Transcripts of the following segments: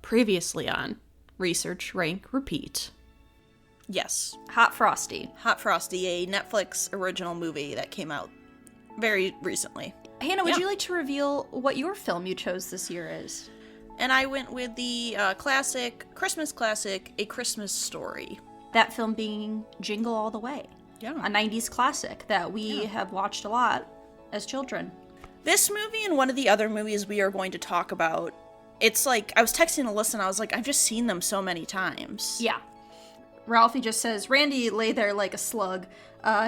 Previously on Research, Rank, Repeat. Yes. Hot Frosty. Hot Frosty, a Netflix original movie that came out very recently. Hannah, would you like to reveal what your film you chose this year is? And I went with the Christmas classic, A Christmas Story. That film being Jingle All the Way. Yeah. A 90s classic that we have watched a lot as children. This movie and one of the other movies we are going to talk about, it's like, I was texting Alyssa and I was like, I've just seen them so many times. Yeah. Ralphie just says, Randy lay there like a slug,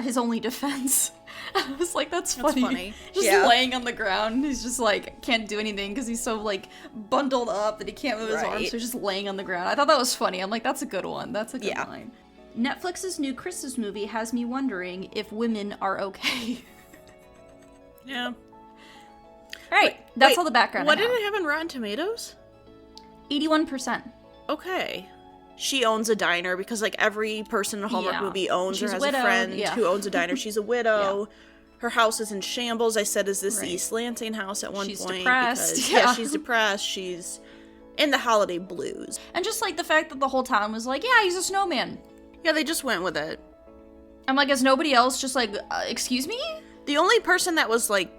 his only defense. I was like, that's funny. Just laying on the ground. He's just like, can't do anything because he's so like bundled up that he can't move his arms, so he's just laying on the ground. I thought that was funny. I'm like, that's a good one. That's a good line. Netflix's new Christmas movie has me wondering if women are okay. Yeah. Alright, that's all the background. What did it have on Rotten Tomatoes? 81%. Okay. She owns a diner because, like, every person in a Hallmark movie owns or has a friend who owns a diner. She's a widow. Her house is in shambles. I said, is this the East Lansing house at one point? She's depressed. Because, she's depressed. She's in the holiday blues. And just, like, the fact that the whole town was like, yeah, he's a snowman. Yeah, they just went with it. I'm like, is nobody else just like, excuse me? The only person that was, like,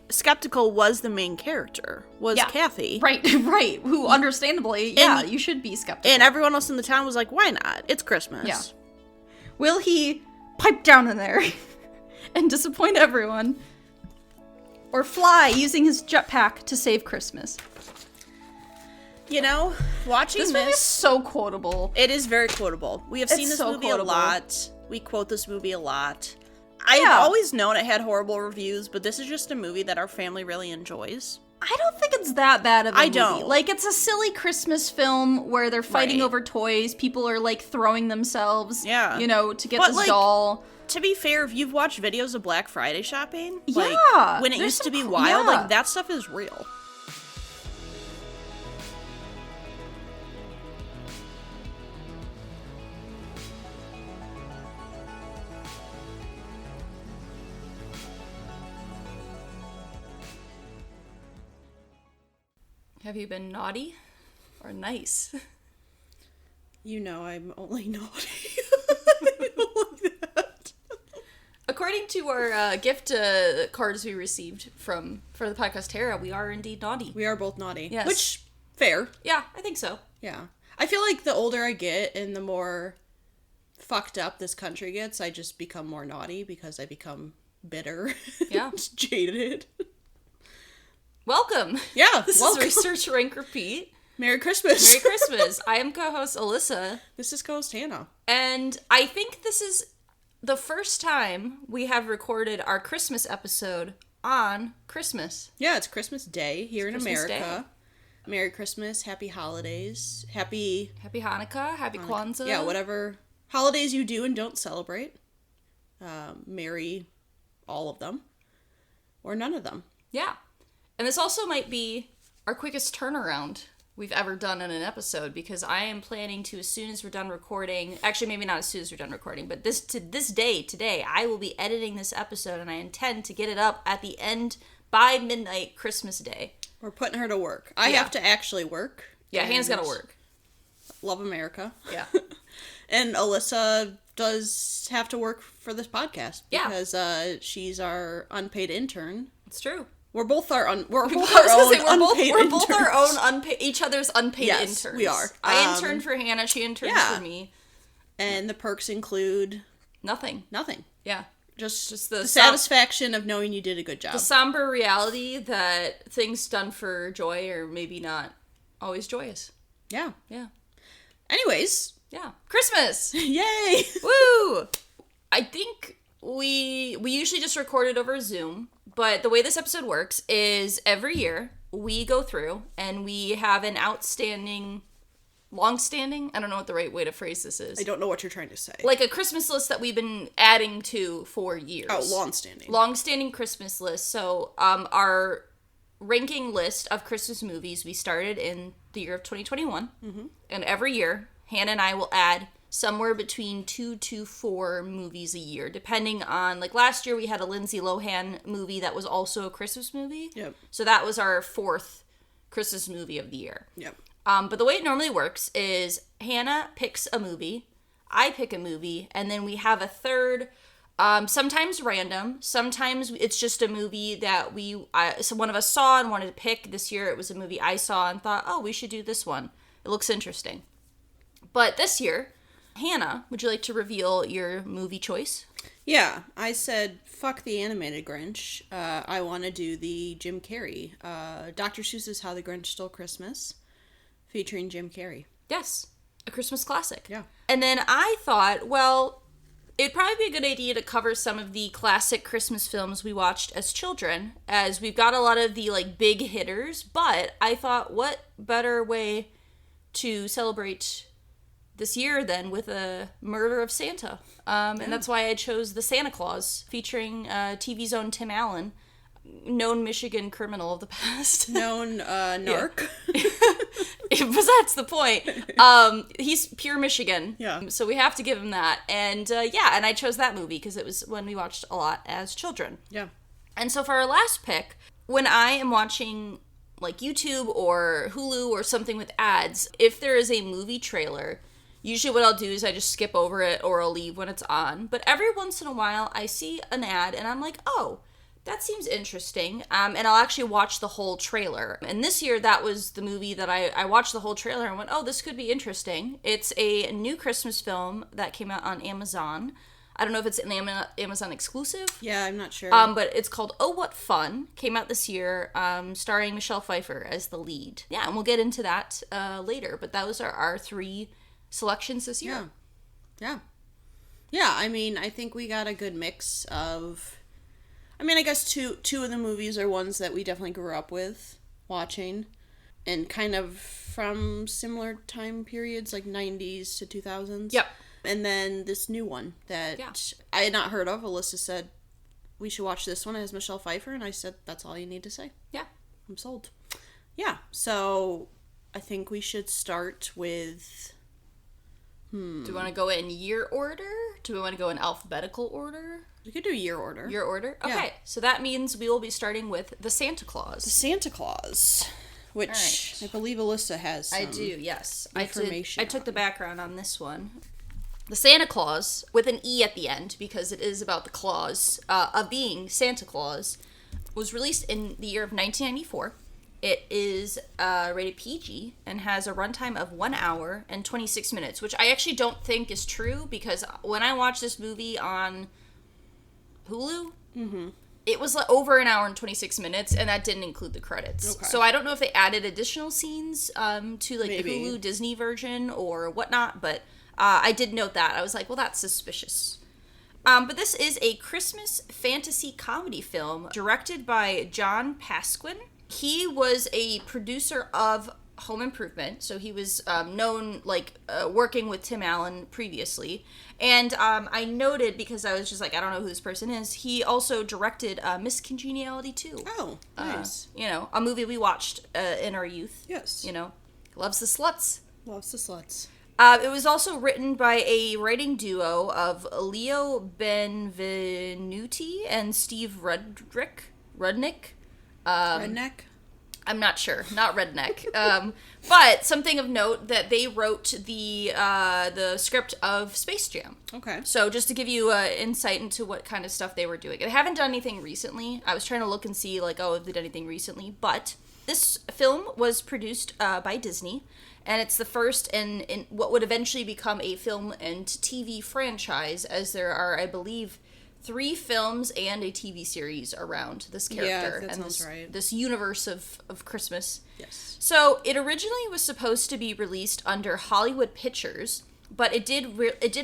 skeptical was the main character, was Kathy. Right, who understandably, you should be skeptical. And everyone else in the town was like, why not? It's Christmas. Yeah. Will he pipe down in there and disappoint everyone? Or fly using his jetpack to save Christmas? You know, watching this movie is so quotable. It is very quotable. We have seen this movie a lot. We quote this movie a lot. I've always known it had horrible reviews, but this is just a movie that our family really enjoys. I don't think it's that bad of a movie. Don't. Like, it's a silly Christmas film where they're fighting over toys. People are, like, throwing themselves, you know, to get this doll. To be fair, if you've watched videos of Black Friday shopping, when it used to be wild, like, that stuff is real. Have you been naughty or nice? You know I'm only naughty. According to our gift cards we received for the podcast Tara, we are indeed naughty. We are both naughty. Yes. Which, fair. Yeah, I think so. Yeah. I feel like the older I get and the more fucked up this country gets, I just become more naughty because I become bitter. Yeah. Jaded. Welcome. Yeah, this is Research, Rank, Repeat. Merry Christmas. Merry Christmas. I am co-host Alyssa. This is co-host Hannah. And I think this is the first time we have recorded our Christmas episode on Christmas. Yeah, it's Christmas Day here in Christmas America. Day. Merry Christmas, Happy Holidays, Happy Hanukkah, Happy Kwanzaa. Yeah, whatever holidays you do and don't celebrate. Merry all of them. Or none of them. Yeah. And this also might be our quickest turnaround we've ever done in an episode, because I am planning to, as soon as we're done recording, actually maybe not as soon as we're done recording, but today, I will be editing this episode, and I intend to get it up at the end by midnight Christmas Day. We're putting her to work. I have to actually work. Yeah, Hannah's gotta work. Love America. Yeah. And Alyssa does have to work for this podcast. Yeah. Because she's our unpaid intern. It's true. We're both our each other's unpaid interns. We are. I interned for Hannah, she interned for me. And the perks include nothing. Yeah. Just the satisfaction of knowing you did a good job. The somber reality that things done for joy are maybe not always joyous. Yeah. Yeah. Anyways. Yeah. Christmas! Yay! Woo! I think we usually just record it over Zoom. But the way this episode works is every year we go through and we have an long-standing, I don't know what the right way to phrase this is. I don't know what you're trying to say. Like a Christmas list that we've been adding to for years. Oh, long-standing. Long-standing Christmas list. So our ranking list of Christmas movies, we started in the year of 2021. Mm-hmm. And every year, Hannah and I will add somewhere between 2 to 4 movies a year, depending on, like, last year we had a Lindsay Lohan movie that was also a Christmas movie. Yep. So that was our 4th Christmas movie of the year. Yep. But the way it normally works is Hannah picks a movie, I pick a movie, and then we have a third, sometimes random, sometimes it's just a movie that so one of us saw and wanted to pick. This year it was a movie I saw and thought, oh, we should do this one. It looks interesting. But this year, Hannah, would you like to reveal your movie choice? Yeah, I said, fuck the animated Grinch. I want to do the Jim Carrey. Dr. Seuss's How the Grinch Stole Christmas, featuring Jim Carrey. Yes, a Christmas classic. Yeah. And then I thought, well, it'd probably be a good idea to cover some of the classic Christmas films we watched as children, as we've got a lot of the, like, big hitters, but I thought, what better way to celebrate this year then with a Murder of Santa. And that's why I chose The Santa Claus, featuring TV's own Tim Allen, known Michigan criminal of the past. Known narc. But that's the point. He's pure Michigan. Yeah. So we have to give him that. And and I chose that movie because it was one we watched a lot as children. Yeah. And so for our last pick, when I am watching like YouTube or Hulu or something with ads, if there is a movie trailer, usually what I'll do is I just skip over it or I'll leave when it's on. But every once in a while, I see an ad and I'm like, oh, that seems interesting. And I'll actually watch the whole trailer. And this year, that was the movie that I watched the whole trailer and went, oh, this could be interesting. It's a new Christmas film that came out on Amazon. I don't know if it's an Amazon exclusive. Yeah, I'm not sure. But it's called Oh, What Fun. Came out this year, starring Michelle Pfeiffer as the lead. Yeah, and we'll get into that later. But those are our three selections this year. Yeah. I mean, I think we got a good mix of, I mean, I guess two of the movies are ones that we definitely grew up with watching, and kind of from similar time periods, like 90s to 2000s. Yep. And then this new one that I had not heard of. Alyssa said, we should watch this one. It has Michelle Pfeiffer, and I said, that's all you need to say. Yeah. I'm sold. Yeah, so I think we should start with... Do we want to go in year order? Do we want to go in alphabetical order? We could do year order. Year order? Okay, Yeah. so that means we will be starting with The Santa Claus. The Santa Claus, which Right. I believe Alyssa has some I do, yes. information I took the on. background on this one. The Santa Claus, with an E at the end, because it is about the clause of being Santa Claus, was released in the year of 1994. It is rated PG and has a runtime of 1 hour and 26 minutes, which I actually don't think is true, because when I watched this movie on Hulu, it was like over 1 hour and 26 minutes, and that didn't include the credits. Okay. So I don't know if they added additional scenes to like Maybe. the Hulu Disney version or whatnot, but I did note that. I was like, well, that's suspicious. But this is a Christmas fantasy comedy film directed by John Pasquin. He was a producer of Home Improvement, so he was known, working with Tim Allen previously. And I noted, because I was just like, I don't know who this person is, he also directed Miss Congeniality 2. Oh, nice. A movie we watched in our youth. Yes. Loves the sluts. Loves the sluts. It was also written by a writing duo of Leo Benvenuti and Steve Rudnick. Redneck? I'm not sure. Not Redneck. But something of note that they wrote the script of Space Jam. Okay. So just to give you insight into what kind of stuff they were doing. They haven't done anything recently. I was trying to look and see, if they did anything recently. But this film was produced by Disney. And it's the first in what would eventually become a film and TV franchise, as there are, I believe, 3 films and a TV series around this character. Yeah, that and sounds right. This universe of Christmas. Yes. So it originally was supposed to be released under Hollywood Pictures, but it did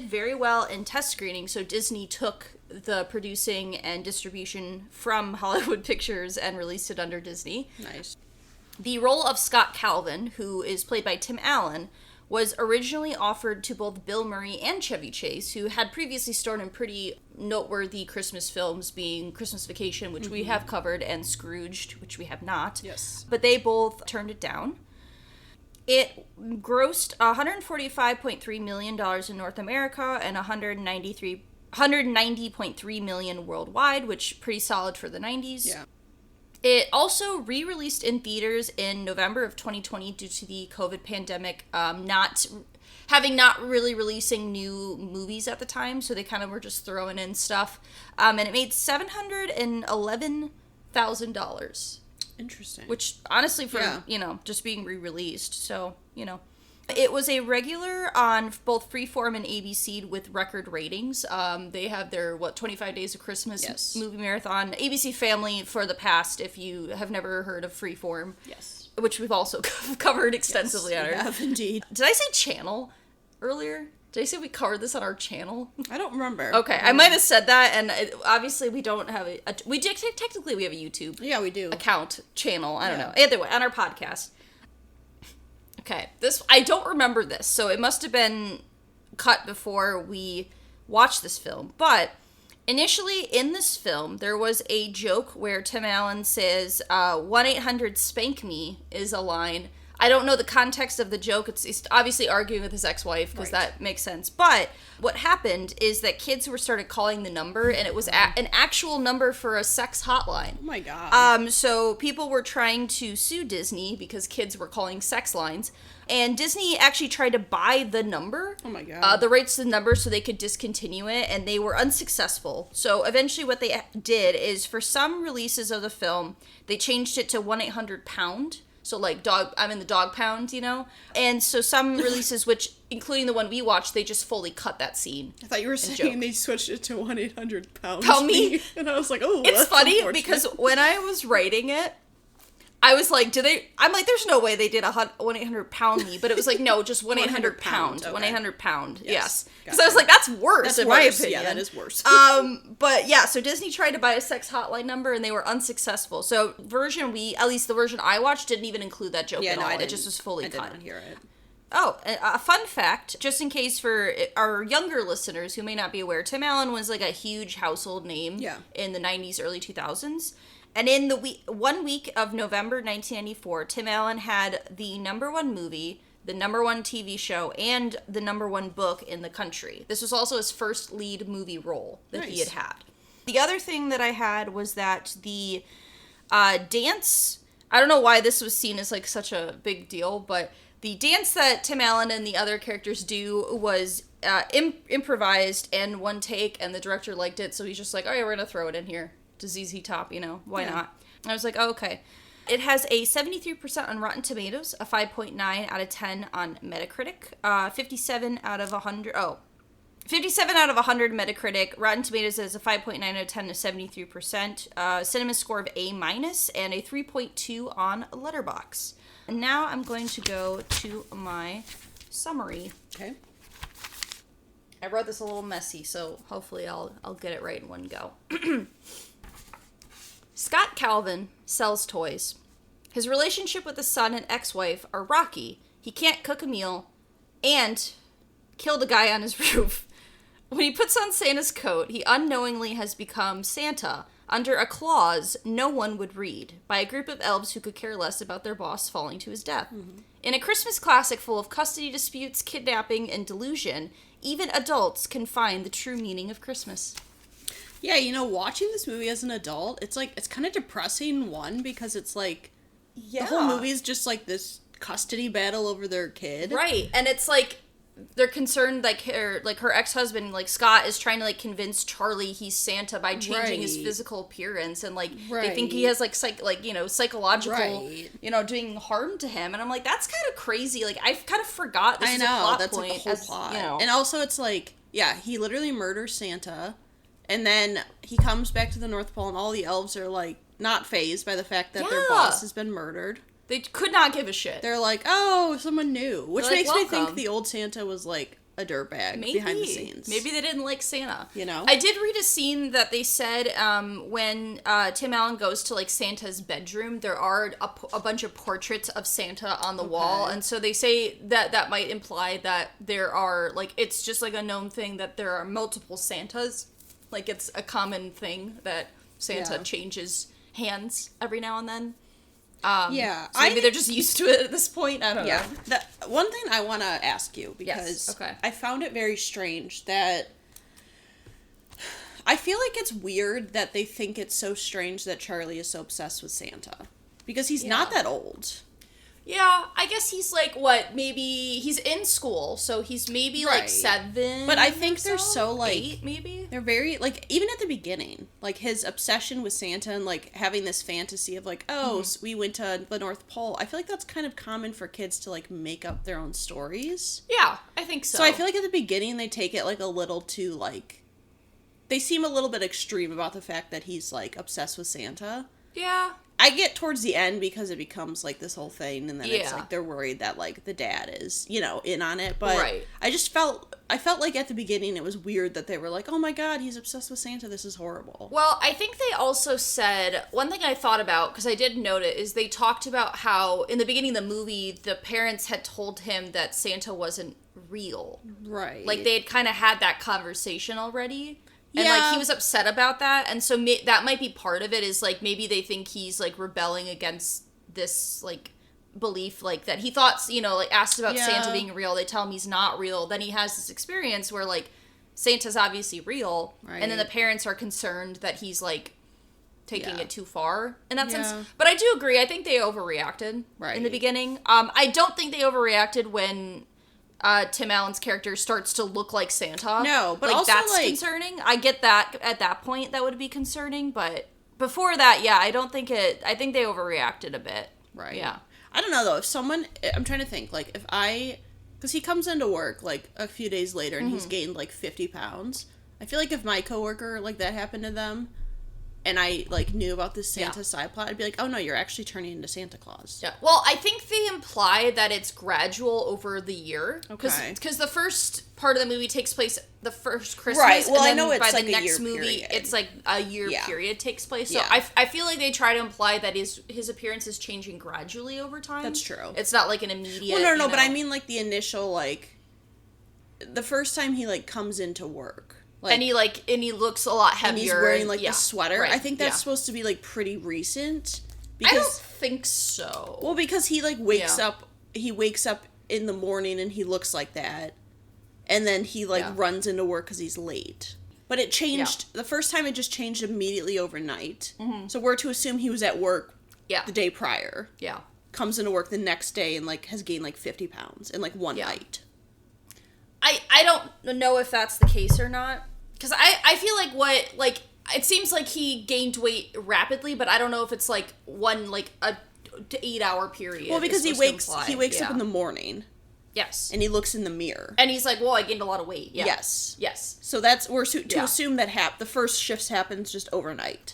very well in test screening, so Disney took the producing and distribution from Hollywood Pictures and released it under Disney. Nice. The role of Scott Calvin, who is played by Tim Allen, was originally offered to both Bill Murray and Chevy Chase, who had previously starred in pretty noteworthy Christmas films, being Christmas Vacation, which we have covered, and Scrooged, which we have not. Yes. But they both turned it down. It grossed $145.3 million in North America and $190.3 million worldwide, which pretty solid for the 90s. Yeah. It also re-released in theaters in November of 2020 due to the COVID pandemic, not really releasing new movies at the time, so they kind of were just throwing in stuff. And it made $711,000. Interesting. Which, honestly, for, just being re-released, so, It was a regular on both Freeform and ABC with record ratings. They have their, 25 Days of Christmas movie marathon. ABC Family for the past, if you have never heard of Freeform. Yes. Which we've also covered extensively on our... Yes, we have indeed. Did I say channel earlier? Did I say we covered this on our channel? I don't remember. Okay, I might have said that, and obviously we don't have technically we have a YouTube account, channel, I don't know. Either way, on our podcast. Okay, I don't remember this, so it must have been cut before we watched this film. But initially in this film, there was a joke where Tim Allen says, 1-800-SPANK-ME is a line. I don't know the context of the joke. It's obviously arguing with his ex-wife, because that makes sense. But what happened is that kids started calling the number, and it was an actual number for a sex hotline. Oh my god. So people were trying to sue Disney because kids were calling sex lines. And Disney actually tried to buy the number. Oh my god. The rights to the number so they could discontinue it, and they were unsuccessful. So eventually what they did is, for some releases of the film, they changed it to 1-800-POUND. So, like, I'm in the dog pound, And so some releases, which, including the one we watched, they just fully cut that scene. I thought you were saying they switched it to 1-800-POUND. Pound me? And I was like, oh, it's funny, because when I was writing it, I was like, I'm like, there's no way they did 1-800-POUND me, but it was like, no, just 1-800-POUND. Okay. 1-800-POUND, yes. Because Gotcha. I was like, that's worse, that's in worse. my opinion. Yeah, that is worse. But yeah, so Disney tried to buy a sex hotline number, and they were unsuccessful. So at least the version I watched, didn't even include that joke at all. It just was fully cut. I did not hear it. Oh, a fun fact, just in case for our younger listeners who may not be aware, Tim Allen was like a huge household name in the 90s, early 2000s. And in the 1 week of November 1994, Tim Allen had the #1 movie, the #1 TV show, and the #1 book in the country. This was also his first lead movie role that he had. The other thing that I had was that the dance, I don't know why this was seen as like such a big deal, but the dance that Tim Allen and the other characters do was improvised and one take, and the director liked it, so he's just like, oh yeah, we're gonna throw it in here to ZZ Top, why not? I was like, oh, okay. It has a 73% on Rotten Tomatoes, a 5.9 out of 10 on Metacritic, 57 out of 100 Metacritic. Rotten Tomatoes has a 5.9 out of 10 to 73%, cinema score of A-, and a 3.2 on Letterboxd. And now I'm going to go to my summary. Okay. I wrote this a little messy, so hopefully I'll get it right in one go. Scott Calvin sells toys. His relationship with his son and ex-wife are rocky. He can't cook a meal and killed a guy on his roof. When he puts on Santa's coat, he unknowingly has become Santa under a clause no one would read by a group of elves who could care less about their boss falling to his death. Mm-hmm. In a Christmas classic full of custody disputes, kidnapping, and delusion, even adults can find the true meaning of Christmas. Yeah, watching this movie as an adult, it's kind of depressing, because it's like, the whole movie is just like this custody battle over their kid. Right, and it's like, they're concerned, her ex-husband, Scott, is trying to, convince Charlie he's Santa by changing his physical appearance, and, they think he has, psychological, doing harm to him, and I'm like, that's kind of crazy, I kind of forgot this is a plot that's point. Like a whole plot. And also, it's he literally murders Santa, and then he comes back to the North Pole, and all the elves are, not fazed by the fact that their boss has been murdered. They could not give a shit. They're like, oh, someone new. Which makes me think the old Santa was, a dirtbag behind the scenes. Maybe they didn't like Santa. I did read a scene that they said when Tim Allen goes to, Santa's bedroom, there are a bunch of portraits of Santa on the wall. And so they say that might imply that there are, it's just, a known thing that there are multiple Santas. It's a common thing that Santa changes hands every now and then. So maybe they're just used to it at this point. I don't know. One thing I want to ask you, because I found it very strange that I feel like it's weird that they think it's so strange that Charlie is so obsessed with Santa. Because he's not that old. Yeah, I guess he's like, what, maybe, he's in school, so he's maybe like 7. But I think they're so like, 8, maybe? They're very, like, even at the beginning, like, his obsession with Santa and, like, having this fantasy of, like, so we went to the North Pole. I feel like that's kind of common for kids to, like, make up their own stories. Yeah, I think so. So I feel like at the beginning they take it, like, a little too, like, they seem a little bit extreme about the fact that he's, like, obsessed with Santa. Yeah. I get towards the end because it becomes, like, this whole thing, and then it's, like, they're worried that, like, the dad is, you know, in on it, but I felt like at the beginning it was weird that they were like, oh my god, he's obsessed with Santa, this is horrible. Well, I think they also said, one thing I thought about, because I did note it, is they talked about how, in the beginning of the movie, the parents had told him that Santa wasn't real. Right. Like, they had kind of had that conversation already. And, like, he was upset about that, and so that might be part of it, is, like, maybe they think he's, like, rebelling against this, like, belief, like, that he thought, you know, like, asked about Santa being real, they tell him he's not real, then he has this experience where, like, Santa's obviously real, and then the parents are concerned that he's, like, taking it too far, in that sense. But I do agree, I think they overreacted in the beginning. I don't think they overreacted when Tim Allen's character starts to look like Santa. No, but like, also, that's like, concerning. I get that at that point that would be concerning, but before that, yeah, I think they overreacted a bit. Right. Yeah. I don't know, though. If someone, I'm trying to think, like, because he comes into work, like, a few days later and he's gained, like, 50 pounds. I feel like if my coworker, like, that happened to them, and I, like, knew about this Santa side plot, I'd be like, oh, no, you're actually turning into Santa Claus. Yeah. Well, I think they imply that it's gradual over the year. Okay. Because the first part of the movie takes place the first Christmas. Right. Well, and then I know it's, by like, the a next year movie, period. it's, like, a year period takes place. So Yeah. I feel like they try to imply that his appearance is changing gradually over time. That's true. It's not, like, an immediate... Well, no, but I mean, like, the initial, like, the first time he, like, comes into work. Like, and he looks a lot heavier. And he's wearing, like, the sweater. Right, I think that's supposed to be, like, pretty recent. I don't think so. Well, because he, like, wakes up in the morning and he looks like that. And then he, like, runs into work because he's late. But it changed, the first time it just changed immediately overnight. Mm-hmm. So we're to assume he was at work the day prior. Yeah. Comes into work the next day and, like, has gained, like, 50 pounds in, like, one night. I don't know if that's the case or not. Because I feel like it seems like he gained weight rapidly, but I don't know if it's, like, one, like, a 8-hour period. Well, because he wakes up in the morning. Yes. And he looks in the mirror. And he's like, well, I gained a lot of weight. Yeah. Yes. So that's, we're to assume that the first shifts happens just overnight.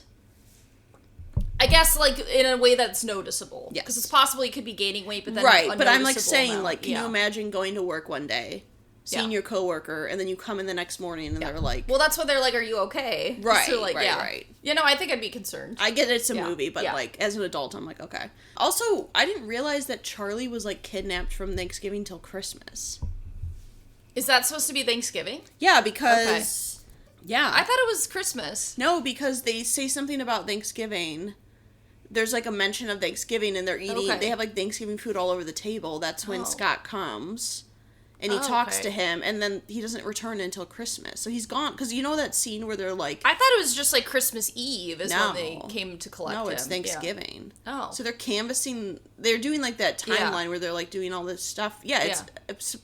I guess, like, in a way that's noticeable. Yes. Because it's possible he could be gaining weight, but then but I'm, like, saying, amount. Like, can you imagine going to work one day, seeing your coworker, and then you come in the next morning and they're like... Well, that's what they're like, are you okay? Right, so, like, right. You know, I think I'd be concerned. I get it's a movie, but, like, as an adult, I'm like, okay. Also, I didn't realize that Charlie was, like, kidnapped from Thanksgiving till Christmas. Is that supposed to be Thanksgiving? Yeah, because... Okay. Yeah. I thought it was Christmas. No, because they say something about Thanksgiving. There's, like, a mention of Thanksgiving, and they're eating... They have, like, Thanksgiving food all over the table. That's when Scott comes... And he talks to him, and then he doesn't return until Christmas. So he's gone. Because you know that scene where they're like... I thought it was just like Christmas Eve is when they came to collect him. No, it's Thanksgiving. Yeah. Oh. So they're canvassing... They're doing like that timeline where they're like doing all this stuff. Yeah, it's...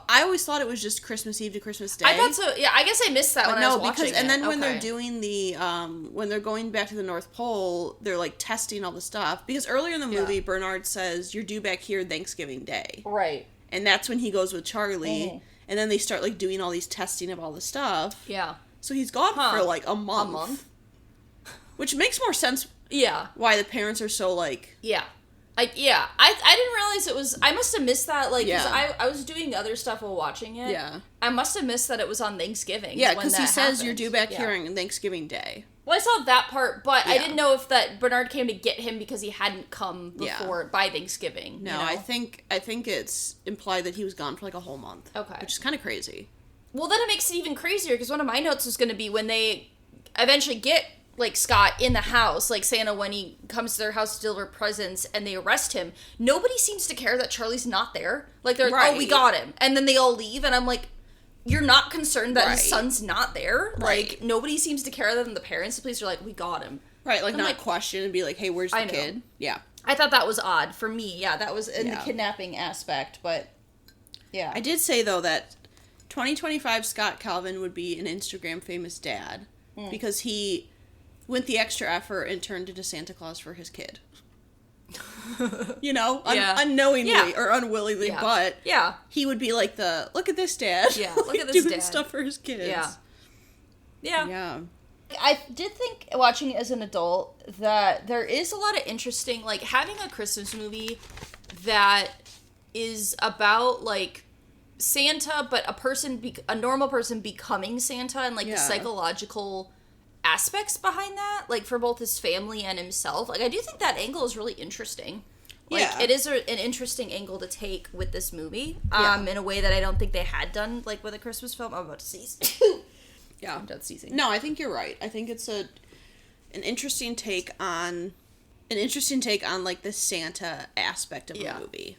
I always thought it was just Christmas Eve to Christmas Day. I thought so. Yeah, I guess I missed that when I was watching and then when they're doing the... when they're going back to the North Pole, they're like testing all the stuff. Because earlier in the movie, Bernard says, you're due back here Thanksgiving Day. Right. And that's when he goes with Charlie. And then they start, like, doing all these testing of all the stuff. Yeah. So he's gone for, like, a month. A month? Which makes more sense. Yeah. Why the parents are so, like... Yeah. I didn't realize it was... I must have missed that, like, because I was doing other stuff while watching it. Yeah. I must have missed that it was on Thanksgiving. Yeah, because he says you're due back here on Thanksgiving Day. Well, I saw that part, but I didn't know if that Bernard came to get him because he hadn't come before by Thanksgiving. No, you know? I think it's implied that he was gone for like a whole month. Okay. Which is kind of crazy. Well, then it makes it even crazier because one of my notes was going to be when they eventually get, like, Scott in the house, like Santa, when he comes to their house to deliver presents and they arrest him, nobody seems to care that Charlie's not there. Like, they're like, oh, we got him. And then they all leave, and I'm like... you're not concerned that his Right. son's not there. Right. Like, nobody seems to care other than the parents. The police are like, we got him. Right, like, I'm not like, question and be like, hey, where's the kid? Yeah. I thought that was odd for me. Yeah, that was in the Yeah. kidnapping aspect, but yeah. I did say, though, that 2025 Scott Calvin would be an Instagram famous dad because he went the extra effort and turned into Santa Claus for his kid. You know? Yeah. Unknowingly Yeah. or unwillingly, Yeah. but Yeah. he would be like look at this dad. Yeah, look Like, at this doing dad. stuff for his kids. Yeah. Yeah. Yeah. I did think, watching it as an adult, that there is a lot of interesting, like, having a Christmas movie that is about, like, Santa, but a normal person becoming Santa, and, like, the Yeah. psychological aspects behind that, like, for both his family and himself. Like, I do think that angle is really interesting. Like, Yeah. it is an interesting angle to take with this movie, Yeah. in a way that I don't think they had done, like, with a Christmas film. I'm about to seize. Yeah. I'm done seizing. No, I think you're right. I think it's an interesting take on like the Santa aspect of Yeah. the movie.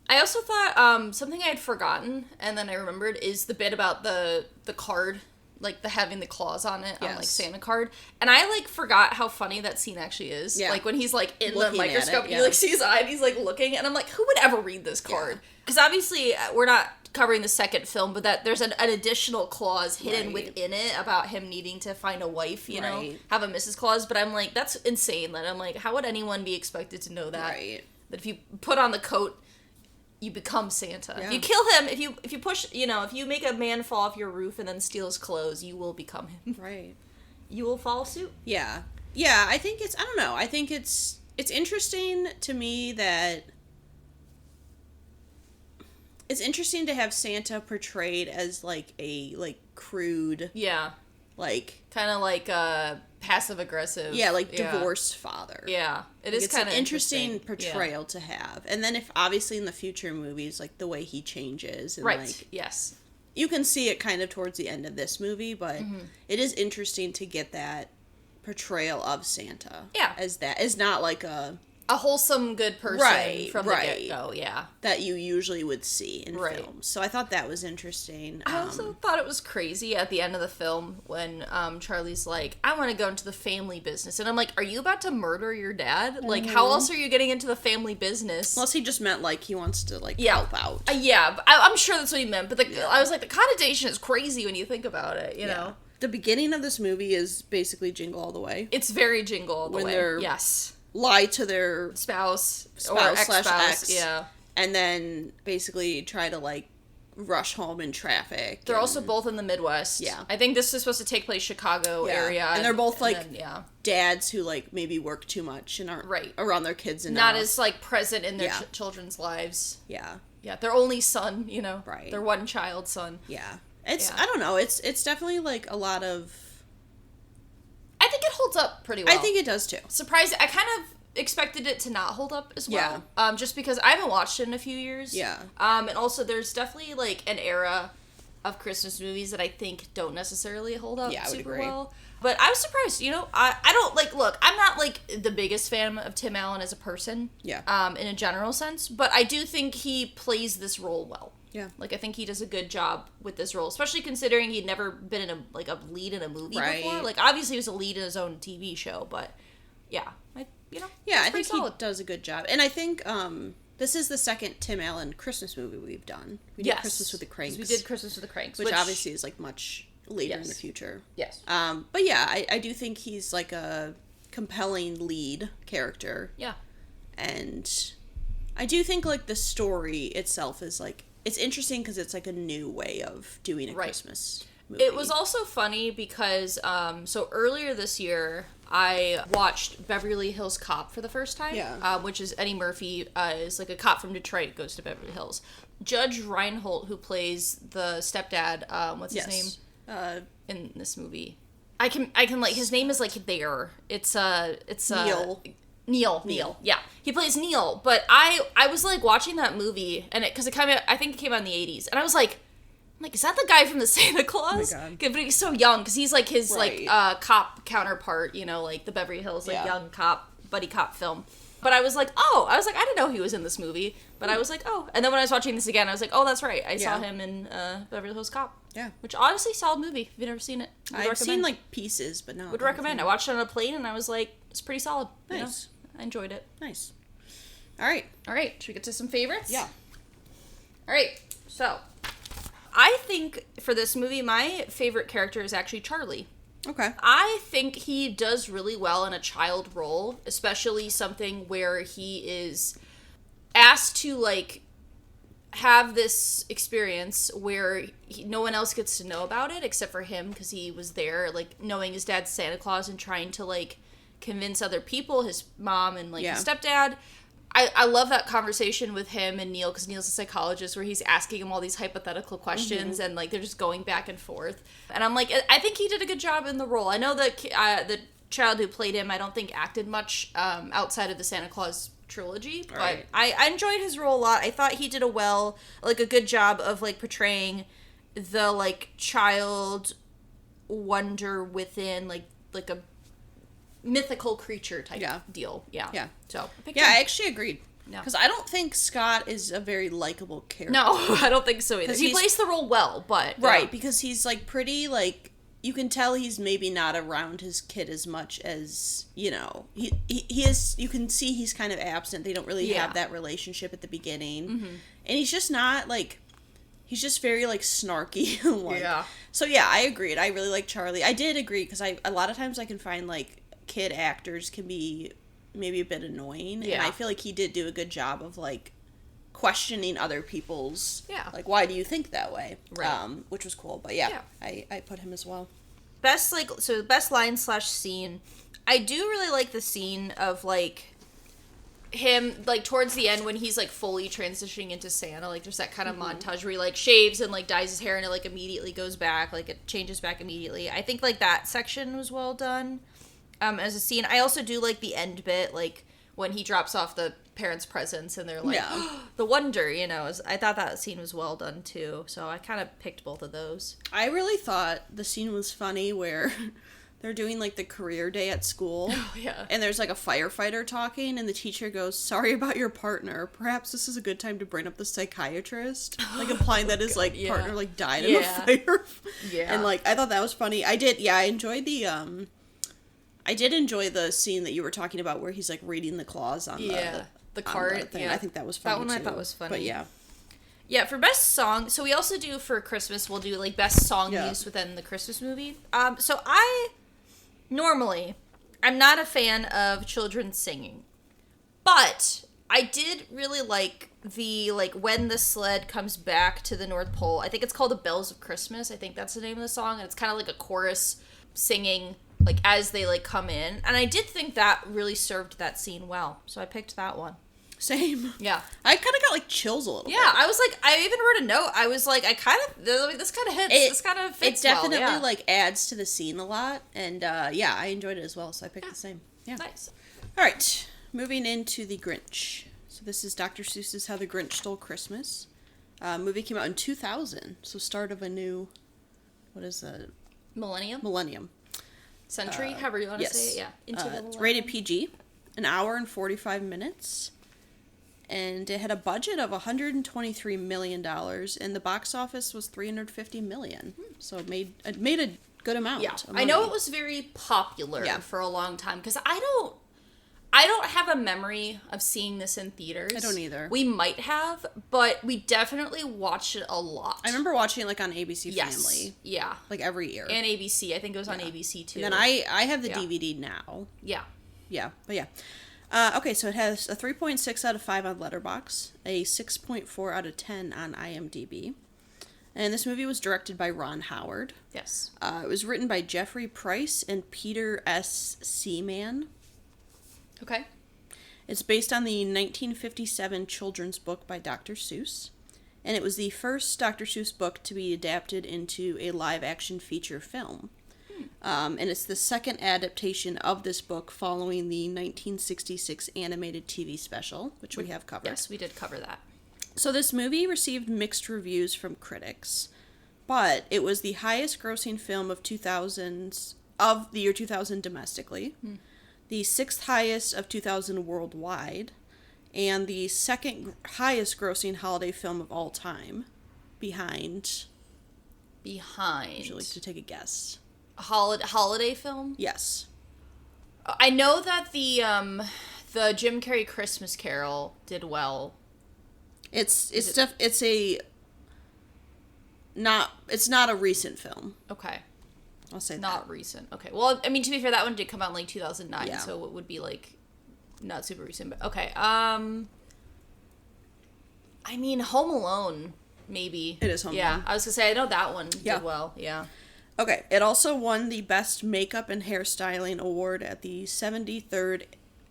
I also thought something I had forgotten, and then I remembered, is the bit about the card, like the having the claws on it, on like Yes. Santa card. And I like forgot how funny that scene actually is. Yeah. Like when he's like in Looking the at microscope, it, and yeah. you like see his eye, and he's like looking, and I'm like, who would ever read this card? Because obviously we're not covering the second film, but that there's an additional clause hidden Right. within it about him needing to find a wife, you know, Right. have a Mrs. Claus. But I'm like, that's insane. That I'm like, how would anyone be expected to know that? Right. That if you put on the coat, you become Santa. Yeah. If you kill him, if you push, you know, if you make a man fall off your roof and then steal his clothes, you will become him. Right. You will follow suit. Yeah. Yeah, I think I don't know. I think it's interesting to me that it's interesting to have Santa portrayed as like a crude, Yeah. like Kind of like passive aggressive. divorced father. Yeah. It Like, is it's kind an of interesting portrayal to have. And then if obviously in the future movies, like the way he changes and Right. like Yes. you can see it kind of towards the end of this movie, but it is interesting to get that portrayal of Santa. Yeah. As not like a wholesome good person Right, from right. the get-go. Yeah. that you usually would see in Right. films. So I thought that was interesting. I also thought it was crazy at the end of the film when Charlie's like, I want to go into the family business. And I'm like, are you about to murder your dad? Like, how else are you getting into the family business? Unless he just meant like he wants to like Yeah. help out. Yeah, but I'm sure that's what he meant. But I was like, the connotation is crazy when you think about it, you know? The beginning of this movie is basically Jingle All the Way. It's very Jingle all the When way. they're- Yes. Lie to their Spouse or Spouse/ex. ex-spouse. Yeah. and then basically try to like rush home in traffic. They're and also both in the Midwest. Yeah. I think this is supposed to take place Chicago Yeah. area. And they're both, like, then, yeah. dads who like maybe work too much and aren't Right. around their kids enough. Not as, like, present in their Yeah. children's lives. Yeah. Yeah, their only son, you know? Right. Their one child son. Yeah. It's Yeah. I don't know. It's definitely like a lot of I think it holds up pretty well. I think it does too. Surprised. I kind of expected it to not hold up as well. Just because I haven't watched it in a few years. Yeah. And also there's definitely like an era of Christmas movies that I think don't necessarily hold up Yeah, I would super agree. well. But I was surprised, you know, I don't like look, I'm not like the biggest fan of Tim Allen as a person. Yeah. In a general sense, but I do think he plays this role well. Yeah. Like I think he does a good job with this role, especially considering he'd never been in a lead in a movie Right. before. Like obviously he was a lead in his own TV show, but yeah, Yeah, it's I pretty think solid. he does a good job. And I think this is the second Tim Allen Christmas movie we've done. We did Yes. Christmas with the 'Cause Cranks. we did Christmas with the Cranks, which obviously is like much later in the Yes. future. yes, But yeah, I do think he's like a compelling lead character. yeah, And I do think like the story itself is like it's interesting because it's like a new way of doing a Right. Christmas movie. It was also funny because so earlier this year I watched Beverly Hills Cop for the first time. Yeah. Which is Eddie Murphy is like a cop from Detroit goes to Beverly Hills. Judge Reinhold, who plays the stepdad, what's his name in this movie? I can like his name is like there. It's Neil. Yeah, he plays Neil. But I was like watching that movie and because I think it came out in the 80s, and I was like. Is that the guy from the Santa Claus? Oh my God. But he's so young because he's like his Right. cop counterpart, you know, like the Beverly Hills Yeah. young buddy cop film. But I was like, I didn't know he was in this movie. But I was like, oh. And then when I was watching this again, I was like, oh, that's right. I saw him in Beverly Hills Cop. Yeah. Which, honestly, solid movie. If you've never seen it, I've seen, like, pieces, but no. Would recommend. I watched it on a plane, and I was like, it's pretty solid. Nice. I enjoyed it. Nice. All right. Should we get to some favorites? Yeah. All right. So, I think for this movie, my favorite character is actually Charlie. Okay. I think he does really well in a child role, especially something where he is asked to, like, have this experience where no one else gets to know about it except for him, because he was there, like, knowing his dad's Santa Claus and trying to, like, convince other people, his mom and, like, his stepdad. I love that conversation with him and Neil, because Neil's a psychologist, where he's asking him all these hypothetical questions, and, like, they're just going back and forth. And I'm like, I think he did a good job in the role. I know that the child who played him, I don't think acted much outside of the Santa Claus trilogy, but right. I enjoyed his role a lot. I thought he did a good job of, like, portraying the, like, child wonder within, like a mythical creature type deal. Yeah. So I actually agreed. Because I don't think Scott is a very likable character. No, I don't think so either. He plays the role well, but right, because he's, like, pretty, like, you can tell he's maybe not around his kid as much as, you know, he is, you can see he's kind of absent. They don't really have that relationship at the beginning. And he's just not, like, he's just very, like, snarky. Like, so, yeah, I agreed. I really like Charlie. I did agree, because a lot of times I can find, like, kid actors can be maybe a bit annoying. And I feel like he did do a good job of, like, questioning other people's, like, why do you think that way? Right. Which was cool. But I put him as well. Best line / scene. I do really like the scene of, like, him, like, towards the end when he's, like, fully transitioning into Santa. Like, there's that kind of montage where he, like, shaves and, like, dyes his hair and it, like, immediately goes back. Like, it changes back immediately. I think, like, that section was well done as a scene. I also do like the end bit, like, when he drops off the parents' presents and they're like, the wonder, you know. I thought that scene was well done, too. So I kind of picked both of those. I really thought the scene was funny where they're doing, like, the career day at school. Oh, yeah. And there's, like, a firefighter talking, and the teacher goes, sorry about your partner. Perhaps this is a good time to bring up the psychiatrist. Like, implying that his, like, partner, like, died in a fire. And, like, I thought that was funny. I enjoyed I did enjoy the scene that you were talking about where he's, like, reading the clause on the cart thing. I think that was funny, that one too. I thought was funny. But, yeah. Yeah, for best song, so we also do for Christmas, we'll do, like, best song used within the Christmas movie. So I'm not a fan of children singing, but I did really like the, like, when the sled comes back to the North Pole. I think it's called The Bells of Christmas. I think that's the name of the song, and it's kind of like a chorus singing, like, as they, like, come in. And I did think that really served that scene well. So I picked that one. Same. Yeah. I kind of got, like, chills a little bit. Yeah, I was like, I even wrote a note. I was like, this kind of hits. This kind of fits well. It definitely, like, adds to the scene a lot. And, I enjoyed it as well. So I picked the same. Yeah. Nice. All right. Moving into The Grinch. So this is Dr. Seuss's How the Grinch Stole Christmas. Movie came out in 2000. So start of a new, what is that? Millennium. Century, however you want to say it, yeah. It's rated PG, an hour and 45 minutes, and it had a budget of $123 million, and the box office was $350 million. So it made a good amount. Yeah, I know it was very popular for a long time, because I don't have a memory of seeing this in theaters. I don't either. We might have, but we definitely watched it a lot. I remember watching it, like, on ABC Family. Yeah. Like, every year. And ABC. I think it was on ABC, too. And then I have the DVD now. Yeah. Yeah, but yeah. Okay, so it has a 3.6 out of 5 on Letterboxd, a 6.4 out of 10 on IMDb. And this movie was directed by Ron Howard. Yes. It was written by Jeffrey Price and Peter S. Seaman. Okay. It's based on the 1957 children's book by Dr. Seuss, and it was the first Dr. Seuss book to be adapted into a live-action feature film. And it's the second adaptation of this book following the 1966 animated TV special, which we have covered. Yes, we did cover that. So this movie received mixed reviews from critics, but it was the highest-grossing film of the year 2000 domestically. the 6th highest of 2000 worldwide, and the 2nd highest grossing holiday film of all time, behind. Would you like to take a guess? A holiday film? Yes. I know that the Jim Carrey Christmas Carol did well. It's not a recent film. Okay. I'll say that. Not recent. Okay. Well, I mean, to be fair, that one did come out in like 2009, Yeah. so it would be like not super recent, but okay. I mean, Home Alone, maybe. It is Home Alone. Yeah, I was gonna say I know that one Yeah. did well. Yeah. Okay, it also won the Best Makeup and Hairstyling Award at the 73rd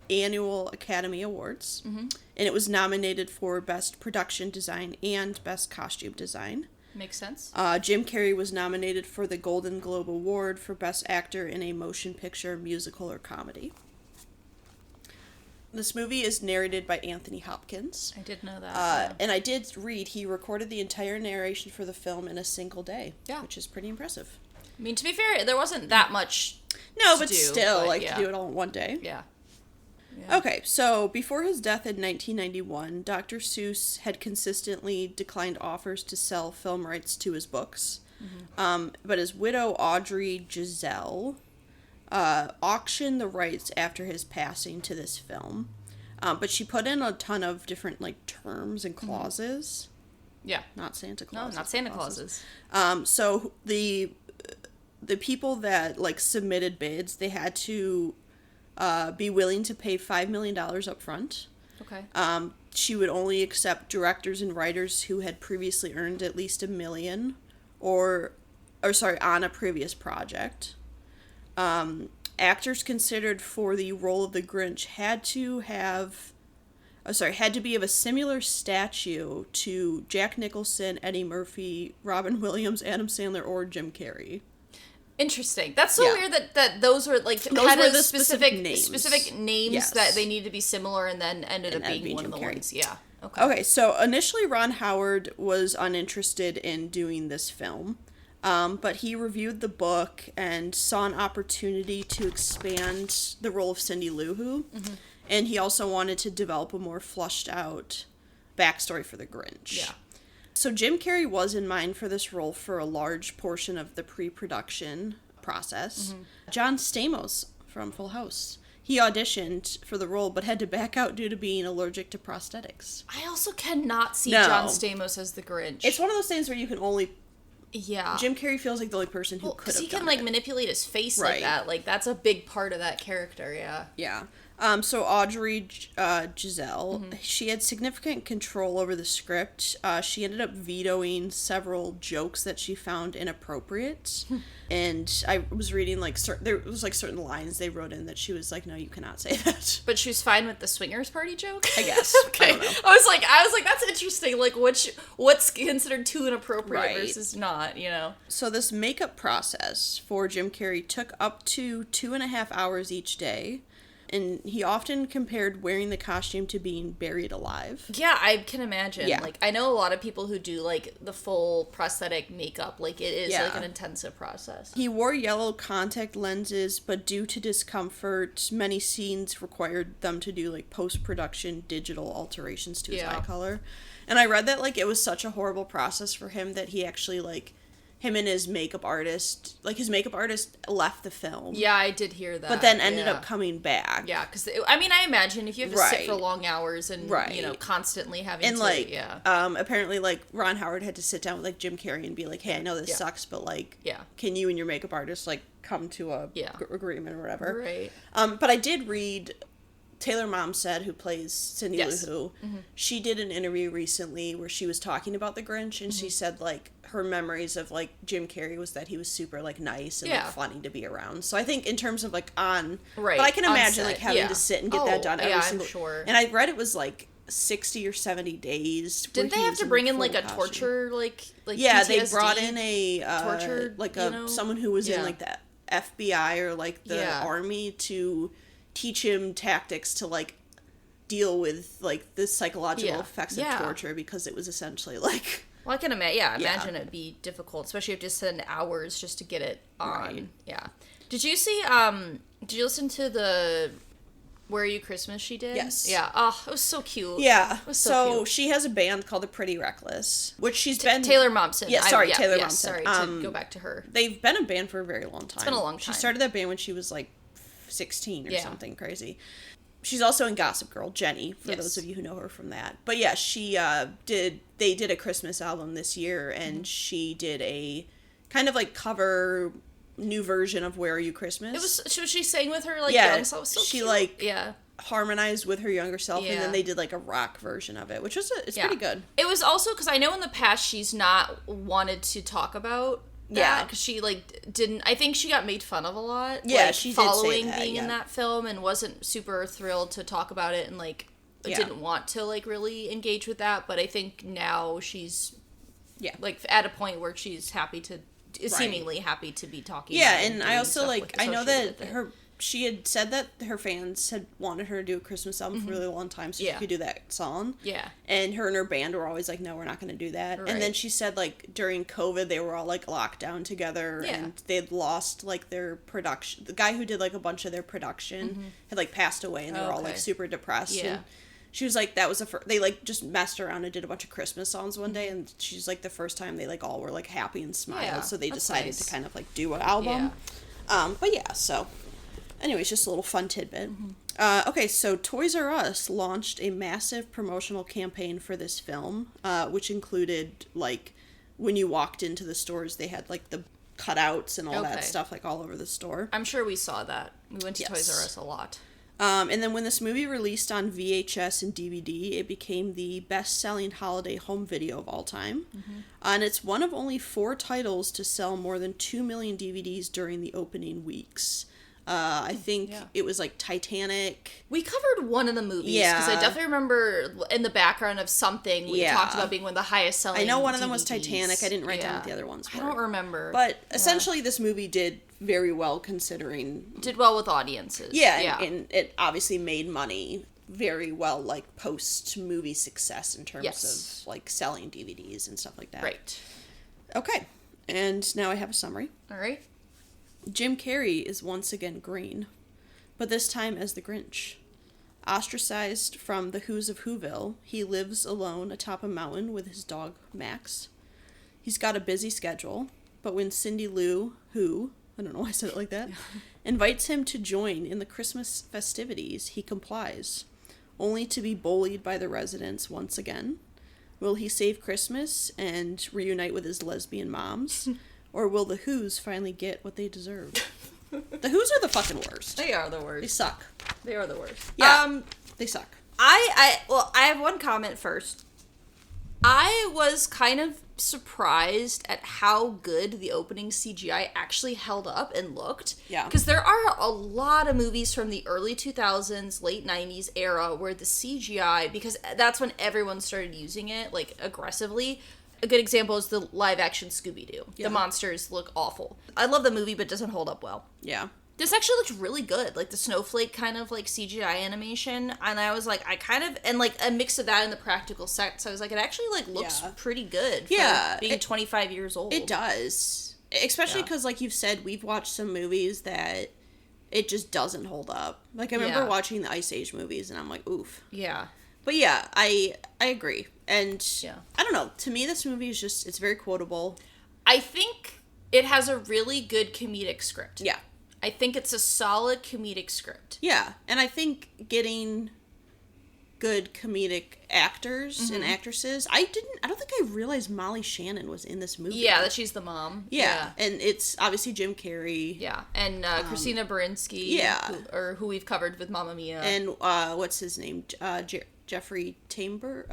Annual Academy Awards. Mm-hmm. And it was nominated for Best Production Design and Best Costume Design. Makes sense. Jim Carrey was nominated for the Golden Globe Award for Best Actor in a Motion Picture, Musical, or Comedy. This movie is narrated by Anthony Hopkins. I did know that. And I did read he recorded the entire narration for the film in a single day. Yeah. Which is pretty impressive. I mean, to be fair, there wasn't that much. No, to but do, still, but to do it all in one day. Yeah. Okay, so before his death in 1991, Dr. Seuss had consistently declined offers to sell film rights to his books. Mm-hmm. But his widow, Audrey Giselle, auctioned the rights after his passing to this film. But she put in a ton of different terms and clauses. Yeah. Not Santa Claus. No, not Santa Clauses. So the people that submitted bids, they had to be willing to pay $5 million up front. Okay. She would only accept directors and writers who had previously earned at least $1 million on a previous project. Actors considered for the role of the Grinch had to be of a similar stature to Jack Nicholson, Eddie Murphy, Robin Williams, Adam Sandler, or Jim Carrey. Interesting. That's so Yeah. weird that those were those were were the specific specific names Yes. that they needed to be similar and then ended up being one of the Jim Carrey. ones. Yeah. Okay. Okay, so initially Ron Howard was uninterested in doing this film, but he reviewed the book and saw an opportunity to expand the role of Cindy Lou Who, and he also wanted to develop a more fleshed out backstory for the Grinch. Yeah. So Jim Carrey was in mind for this role for a large portion of the pre-production process. John Stamos from Full House. He auditioned for the role but had to back out due to being allergic to prosthetics. I also cannot see No. John Stamos as the Grinch. It's one of those things where you can only... Yeah. Jim Carrey feels like the only person who could have he done can it. manipulate his face like Right. that. Like that's a big part of that character. Yeah. Yeah. So Audrey Giselle, she had significant control over the script. She ended up vetoing several jokes that she found inappropriate. And I was reading there was certain lines they wrote in that she was like, no, you cannot say that. But she was fine with the swingers party joke. I guess. Okay. I don't know. I was like, that's interesting. Like, what's considered too inappropriate Right. versus not? You know. So this makeup process for Jim Carrey took up to 2.5 hours each day. And he often compared wearing the costume to being buried alive. Yeah, I can imagine. Yeah. Like, I know a lot of people who do the full prosthetic makeup. Like, it is Yeah. an intensive process. He wore yellow contact lenses, but due to discomfort, many scenes required them to do post-production digital alterations to his eye color. And I read that it was such a horrible process for him that he actually him and his makeup artist, his makeup artist left the film. Yeah, I did hear that. But then ended up coming back. Yeah, because, I mean, I imagine if you have to sit Right. for long hours and, Right. constantly having And to, apparently Ron Howard had to sit down with Jim Carrey and be like, hey, I know this sucks, but can you and your makeup artist come to a agreement or whatever? Right. But I did read Taylor Momsen, who plays Cindy Yes. Lou Who, she did an interview recently where she was talking about the Grinch, and she said her memories of Jim Carrey was that he was super nice and funny to be around. So I think in terms of on Right, but I can on imagine set, having yeah. to sit and get that done every I'm single. sure. And I read it was 60 or 70 days. where Didn't they he have was to in bring in full a costume. torture Yeah, they PTSD? brought in a torture, someone who was in Yeah. the FBI or the Yeah. army to teach him tactics to deal with the psychological effects of torture, because it was essentially Well, I can imagine it'd be difficult, especially if you have to spend hours just to get it on. Right. Yeah. Did you see? Did you listen to the Where Are You Christmas she did? Yes. Yeah. Oh, it was so cute. Yeah. It was so cute. She has a band called the Pretty Reckless, which she's been... Taylor Momsen. Yeah, sorry, Taylor Momsen. Sorry, to go back to her. They've been a band for a very long time. It's been a long time. She started that band when she was, like, 16 or something crazy. She's also in Gossip Girl, Jenny, for those of you who know her from that. But yeah, they did a Christmas album this year, and she did a kind of, like, cover... new version of Where Are You Christmas. She sang with her young self. So she cute. harmonized with her younger self, and then they did like a rock version of it, which was it's pretty good. It was also because I know in the past she's not wanted to talk about that because she didn't. I think she got made fun of a lot. Yeah, she following did say that, being in that film and wasn't super thrilled to talk about it and didn't want to really engage with that. But I think now she's at a point where she's happy to. Is seemingly happy to be talking. Yeah, and I also I know that she had said that her fans had wanted her to do a Christmas album for a really long time so she could do that song. Yeah. And her band were always like, no, we're not going to do that. Right. And then she said during COVID they were all locked down together and they'd lost their production. The guy who did a bunch of their production had passed away and they were all super depressed. Yeah. And she was like, that was the first, they just messed around and did a bunch of Christmas songs one day, and she's like, the first time they all were happy and smiled, so they decided to kind of do an album. Yeah. But yeah, so anyways, just a little fun tidbit. Okay, so Toys R Us launched a massive promotional campaign for this film, which included when you walked into the stores, they had the cutouts and all that stuff all over the store. I'm sure we saw that. We went to Toys R Us a lot. And then when this movie released on VHS and DVD, it became the best-selling holiday home video of all time. And it's one of only 4 titles to sell more than 2 million DVDs during the opening weeks. I think it was Titanic. We covered one of the movies. Yeah. Because I definitely remember in the background of something we talked about being one of the highest selling I know one of them DVDs. Was Titanic. I didn't write down what the other ones were. I don't remember. But essentially this movie did very well considering... Did well with audiences. Yeah. And it obviously made money very well, post-movie success in terms of, selling DVDs and stuff like that. Right. Okay. And now I have a summary. All right. Jim Carrey is once again green, but this time as the Grinch. Ostracized from the Who's of Whoville, he lives alone atop a mountain with his dog, Max. He's got a busy schedule, but when Cindy Lou, I don't know why I said it like that, invites him to join in the Christmas festivities, he complies, only to be bullied by the residents once again. Will he save Christmas and reunite with his lesbian moms? Or will the Who's finally get what they deserve? The Who's are the fucking worst. They are the worst. They suck. They are the worst. Yeah, they suck. I have one comment first. I was kind of surprised at how good the opening CGI actually held up and looked. Yeah. Because there are a lot of movies from the early 2000s, late 90s era where the CGI, because that's when everyone started using it, aggressively. A good example is the live-action Scooby-Doo. Yeah. The monsters look awful. I love the movie, but it doesn't hold up well. Yeah. This actually looks really good. The snowflake kind of, CGI animation. And I was a mix of that and the practical sets. I was it actually, looks pretty good for being 25 years old. It does. Especially because, you've said, we've watched some movies that it just doesn't hold up. I remember watching the Ice Age movies, and I'm like, oof. Yeah. But yeah, I agree. And I don't know. To me, this movie is just, it's very quotable. I think it has a really good comedic script. Yeah. I think it's a solid comedic script. Yeah. And I think getting good comedic actors and actresses, I don't think I realized Molly Shannon was in this movie. Yeah, that she's the mom. Yeah. And it's obviously Jim Carrey. Yeah. And Christina Baranski. Yeah. Who we've covered with Mamma Mia. And what's his name? Jeffrey Tambor?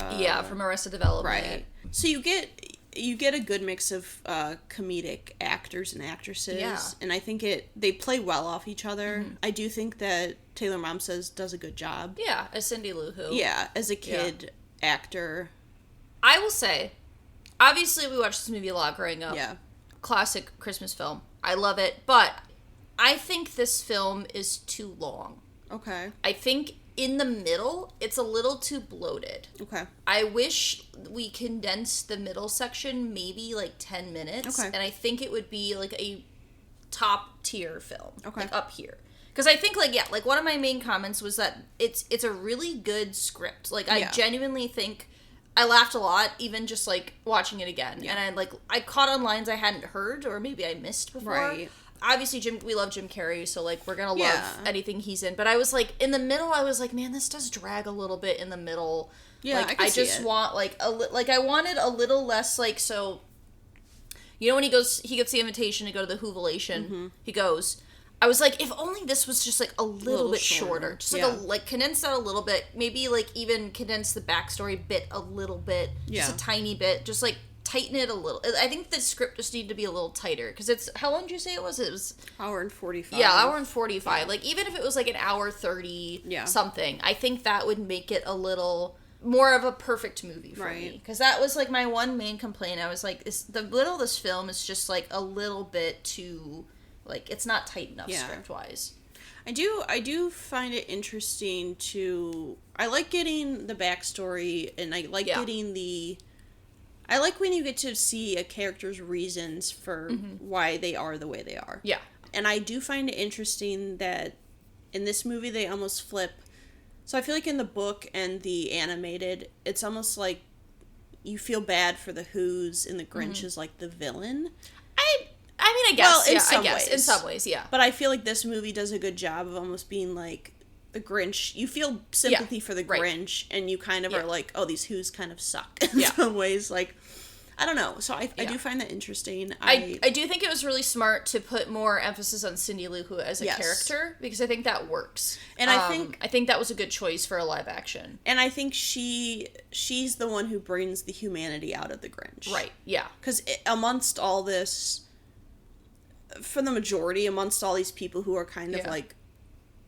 From Arrested Development. Right. So you get a good mix of comedic actors and actresses. Yeah. And I think they play well off each other. I do think that Taylor Momsen does a good job. Yeah, as Cindy Lou Who. Yeah, as a kid actor. I will say, obviously we watched this movie a lot growing up. Yeah. Classic Christmas film. I love it. But I think this film is too long. Okay. I think in the middle, it's a little too bloated. Okay. I wish we condensed the middle section maybe 10 minutes. Okay. And I think it would be a top tier film. Okay. Up here. Because I think, like, yeah, like, one of my main comments was that it's a really good script. Like, I genuinely think I laughed a lot, even just, like, watching it again. Yeah. And I caught on lines I hadn't heard, or maybe I missed before. Right. Obviously, we love Jim Carrey, so, like, we're gonna love anything he's in. But I was, like, in the middle, I was like, man, this does drag a little bit in the middle. Yeah, like, I just want, like, I wanted a little less, like, so... You know when he gets the invitation to go to the Whovilation, he goes... I was like, if only this was just, like, a little bit shorter. Just, like, condense that a little bit. Maybe, like, even condense the backstory bit a little bit. Just a tiny bit. Just, like, tighten it a little. I think the script just needed to be a little tighter. Because it's... How long did you say it was? It was... Hour and 45. Yeah, hour and 45. Yeah. Like, even if it was, like, an hour 30 something, I think that would make it a little... more of a perfect movie for me. Because that was, like, my one main complaint. I was like, the middle of this film is just, like, a little bit too... Like, it's not tight enough script-wise. I do find it interesting to... I like getting the backstory, and I like getting the... I like when you get to see a character's reasons for why they are the way they are. Yeah. And I do find it interesting that in this movie they almost flip... So I feel like in the book and the animated, it's almost like you feel bad for the Who's and the Grinch is like the villain. I mean, I guess. Well, in some ways, yeah. But I feel like this movie does a good job of almost being like the Grinch. You feel sympathy for the Grinch, and you kind of are like, oh, these Who's kind of suck in some ways. Like, I don't know. So I do find that interesting. I do think it was really smart to put more emphasis on Cindy Lou Who as a character, because I think that works. And I think that was a good choice for a live action. And I think she's the one who brings the humanity out of the Grinch. Right, yeah. Because amongst all this... For the majority, amongst all these people who are kind of like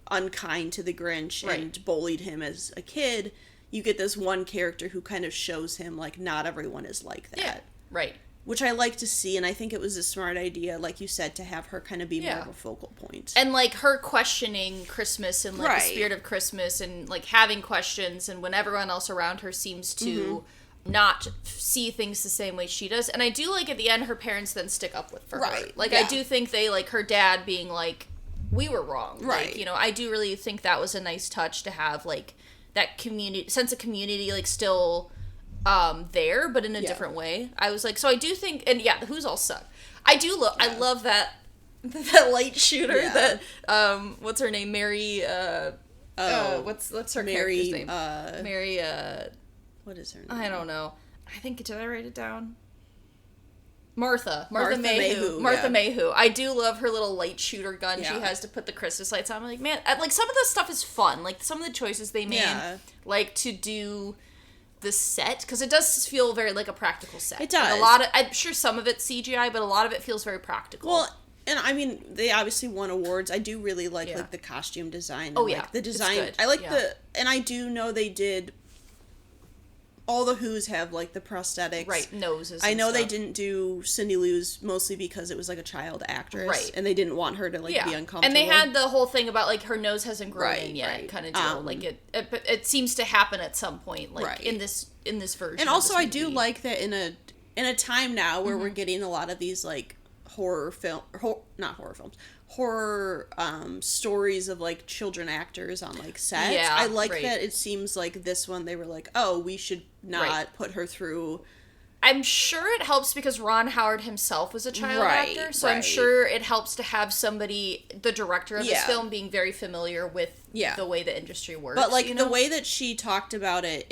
unkind to the Grinch and bullied him as a kid, you get this one character who kind of shows him like not everyone is like that. Yeah, right. Which I like to see, and I think it was a smart idea, like you said, to have her kind of be more of a focal point. And like her questioning Christmas and like the spirit of Christmas and like having questions, and when everyone else around her seems to not see things the same way she does. And I do like at the end her parents then stick up for her. Like I do think they like her dad being like, we were wrong. Like, you know, I do really think that was a nice touch to have like that sense of community like still there, but in a different way. I was like, so I do think, and the Who's all suck. I love that light shooter that what's her name, Mary what's her character's name? Mary what is her name? I don't know. I think, did I write it down? Martha Mayhew. Martha Mayhew. I do love her little light shooter gun she has to put the Christmas lights on. I'm like, man, like some of the stuff is fun. Like some of the choices they made, like to do the set, because it does feel very like a practical set. It does. Like I'm sure some of it's CGI, but a lot of it feels very practical. Well, and I mean, they obviously won awards. I do really like the costume design. And, like, the design. I like and I do know they did. All the Who's have, like, the prosthetics. Noses I know they didn't do Cindy Lou's mostly because it was, like, a child actress. And they didn't want her to, like, be uncomfortable. And they had the whole thing about, like, her nose hasn't grown in yet kind of deal. Like, it seems to happen at some point, like, in this version. And also, I do like that in a time now where we're getting a lot of these, like, horror stories of like children actors on like sets. I like that it seems like this one they were like, oh, we should not put her through. I'm sure it helps because Ron Howard himself was a child actor, so I'm sure it helps to have somebody, the director of this film, being very familiar with the way the industry works. But like the way that she talked about it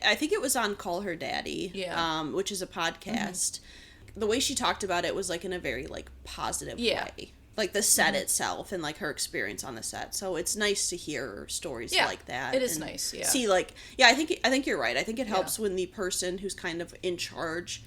I think it was on Call Her Daddy, which is a podcast. The way she talked about it was like in a very like positive way. Like the set itself and like her experience on the set. So it's nice to hear stories like that. It is nice, see like I think you're right. I think it helps when the person who's kind of in charge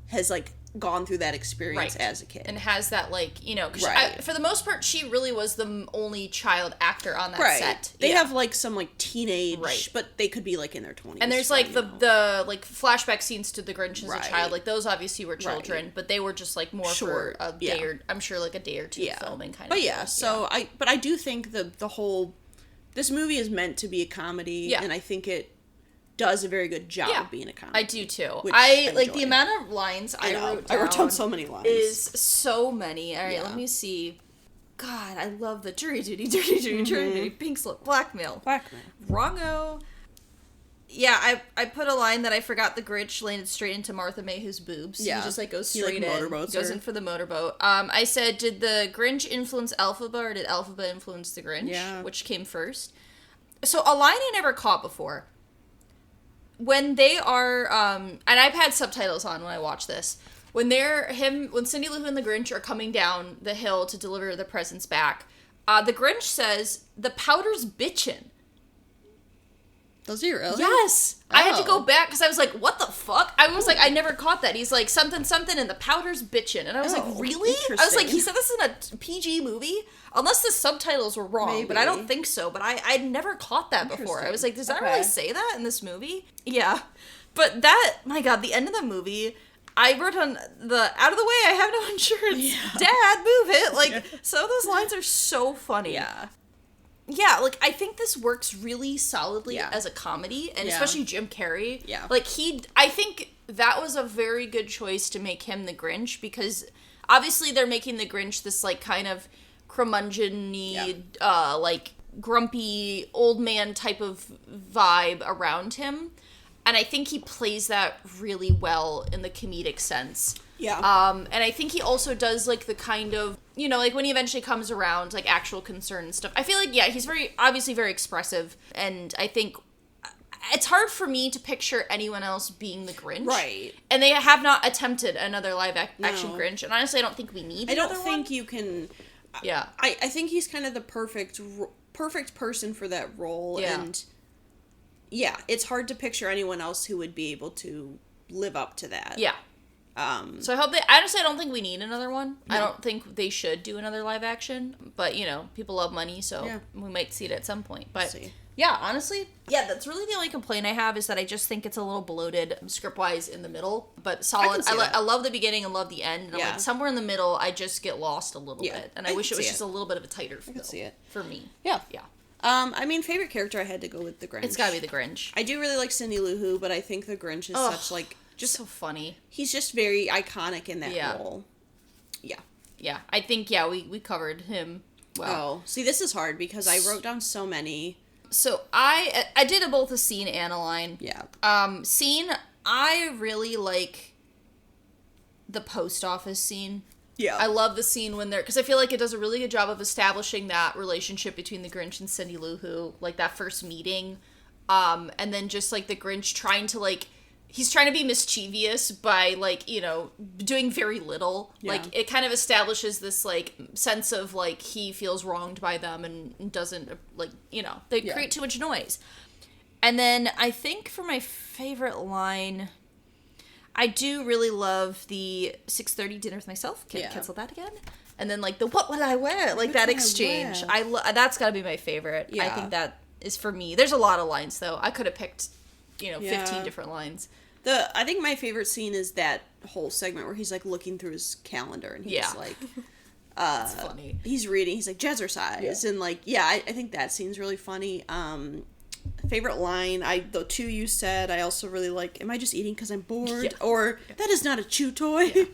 has like gone through that experience as a kid and has that like, you know, 'cause for the most part she really was the only child actor on that set. They have like some like teenage but they could be like in their 20s. And there's like the like flashback scenes to the Grinch as a child, like those obviously were children, but they were just like more for a day or I'm sure like a day or two filming kind of. But so I do think the whole this movie is meant to be a comedy and I think it does a very good job of being a comedy. I do too. I like the amount of lines I wrote down so many lines. Is so many. All right, let me see. God, I love the jury duty, jury duty, pink slip, blackmail. Wrongo. Yeah, I put a line that I forgot the Grinch landed straight into Martha Mayhew's boobs. Yeah. He just, like, goes straight in. Goes in for the motorboat. I said, did the Grinch influence Elphaba, or did Elphaba influence the Grinch? Yeah. Which came first? So, a line I never caught before. When they are, and I've had subtitles on when I watch this. When Cindy Lou Who and the Grinch are coming down the hill to deliver the presents back, the Grinch says, the powder's bitchin'. Does he really? Yes. Oh. I had to go back because I was like, what the fuck? I was like, I never caught that. He's like, something, and the powder's bitchin'. And I was like, really? I was like, he said this in a PG movie? Unless the subtitles were wrong, maybe. But I don't think so. But I'd never caught that before. I was like, does that really say that in this movie? Yeah. But that, my God, the end of the movie, I wrote on the, out of the way, I have no insurance. Yeah. Dad, move it. Like, some of those lines are so funny. Yeah. Yeah, like, I think this works really solidly as a comedy, and especially Jim Carrey. Yeah. Like, I think that was a very good choice to make him the Grinch, because obviously they're making the Grinch this, like, kind of curmudgeon-y, like, grumpy old man type of vibe around him, and I think he plays that really well in the comedic sense. Yeah. And I think he also does, like, the kind of, you know, like, when he eventually comes around, like, actual concern and stuff. I feel like, he's obviously very expressive, and I think it's hard for me to picture anyone else being the Grinch. Right. And they have not attempted another live-action Grinch, and honestly, I don't think we need another one. I don't think you can... Yeah. I think he's kind of the perfect person for that role, and... Yeah, it's hard to picture anyone else who would be able to live up to that. Yeah. So I hope honestly, I don't think we need another one. No. I don't think they should do another live action, but, you know, people love money, so we might see it at some point. But yeah, honestly, that's really the only complaint I have, is that I just think it's a little bloated script-wise in the middle, but solid. I love the beginning and love the end. And like, somewhere in the middle, I just get lost a little bit, and I wish it was just a little bit of a tighter feel for me. Yeah. Yeah. I mean, favorite character, I had to go with the Grinch. It's gotta be the Grinch. I do really like Cindy Lou Who, but I think the Grinch is such, like... Just so funny. He's just very iconic in that role. Yeah. Yeah. I think, we covered him well. Oh, see, this is hard because I wrote down so many. So I did both a scene and a line. Yeah. Scene, I really like the post office scene. Yeah. I love the scene when they're... Because I feel like it does a really good job of establishing that relationship between the Grinch and Cindy Lou Who. Like, that first meeting. And then just, like, the Grinch trying to, like... He's trying to be mischievous by, like, you know, doing very little. Yeah. Like, it kind of establishes this, like, sense of, like, he feels wronged by them and doesn't, like, you know, they create too much noise. And then I think for my favorite line, I do really love the 6:30 dinner with myself. Can I cancel that again? And then, like, the what would I wear? Like, that exchange. That's gotta be my favorite. Yeah. I think that is for me. There's a lot of lines, though. I could have picked... 15 different lines. I think my favorite scene is that whole segment where he's, like, looking through his calendar and he's like, it's funny. He's reading, he's like, jazzercise, and, like, I think that scene's really funny. Favorite line, the two you said, I also really like, am I just eating because I'm bored? Yeah. Or, that is not a chew toy. Yeah.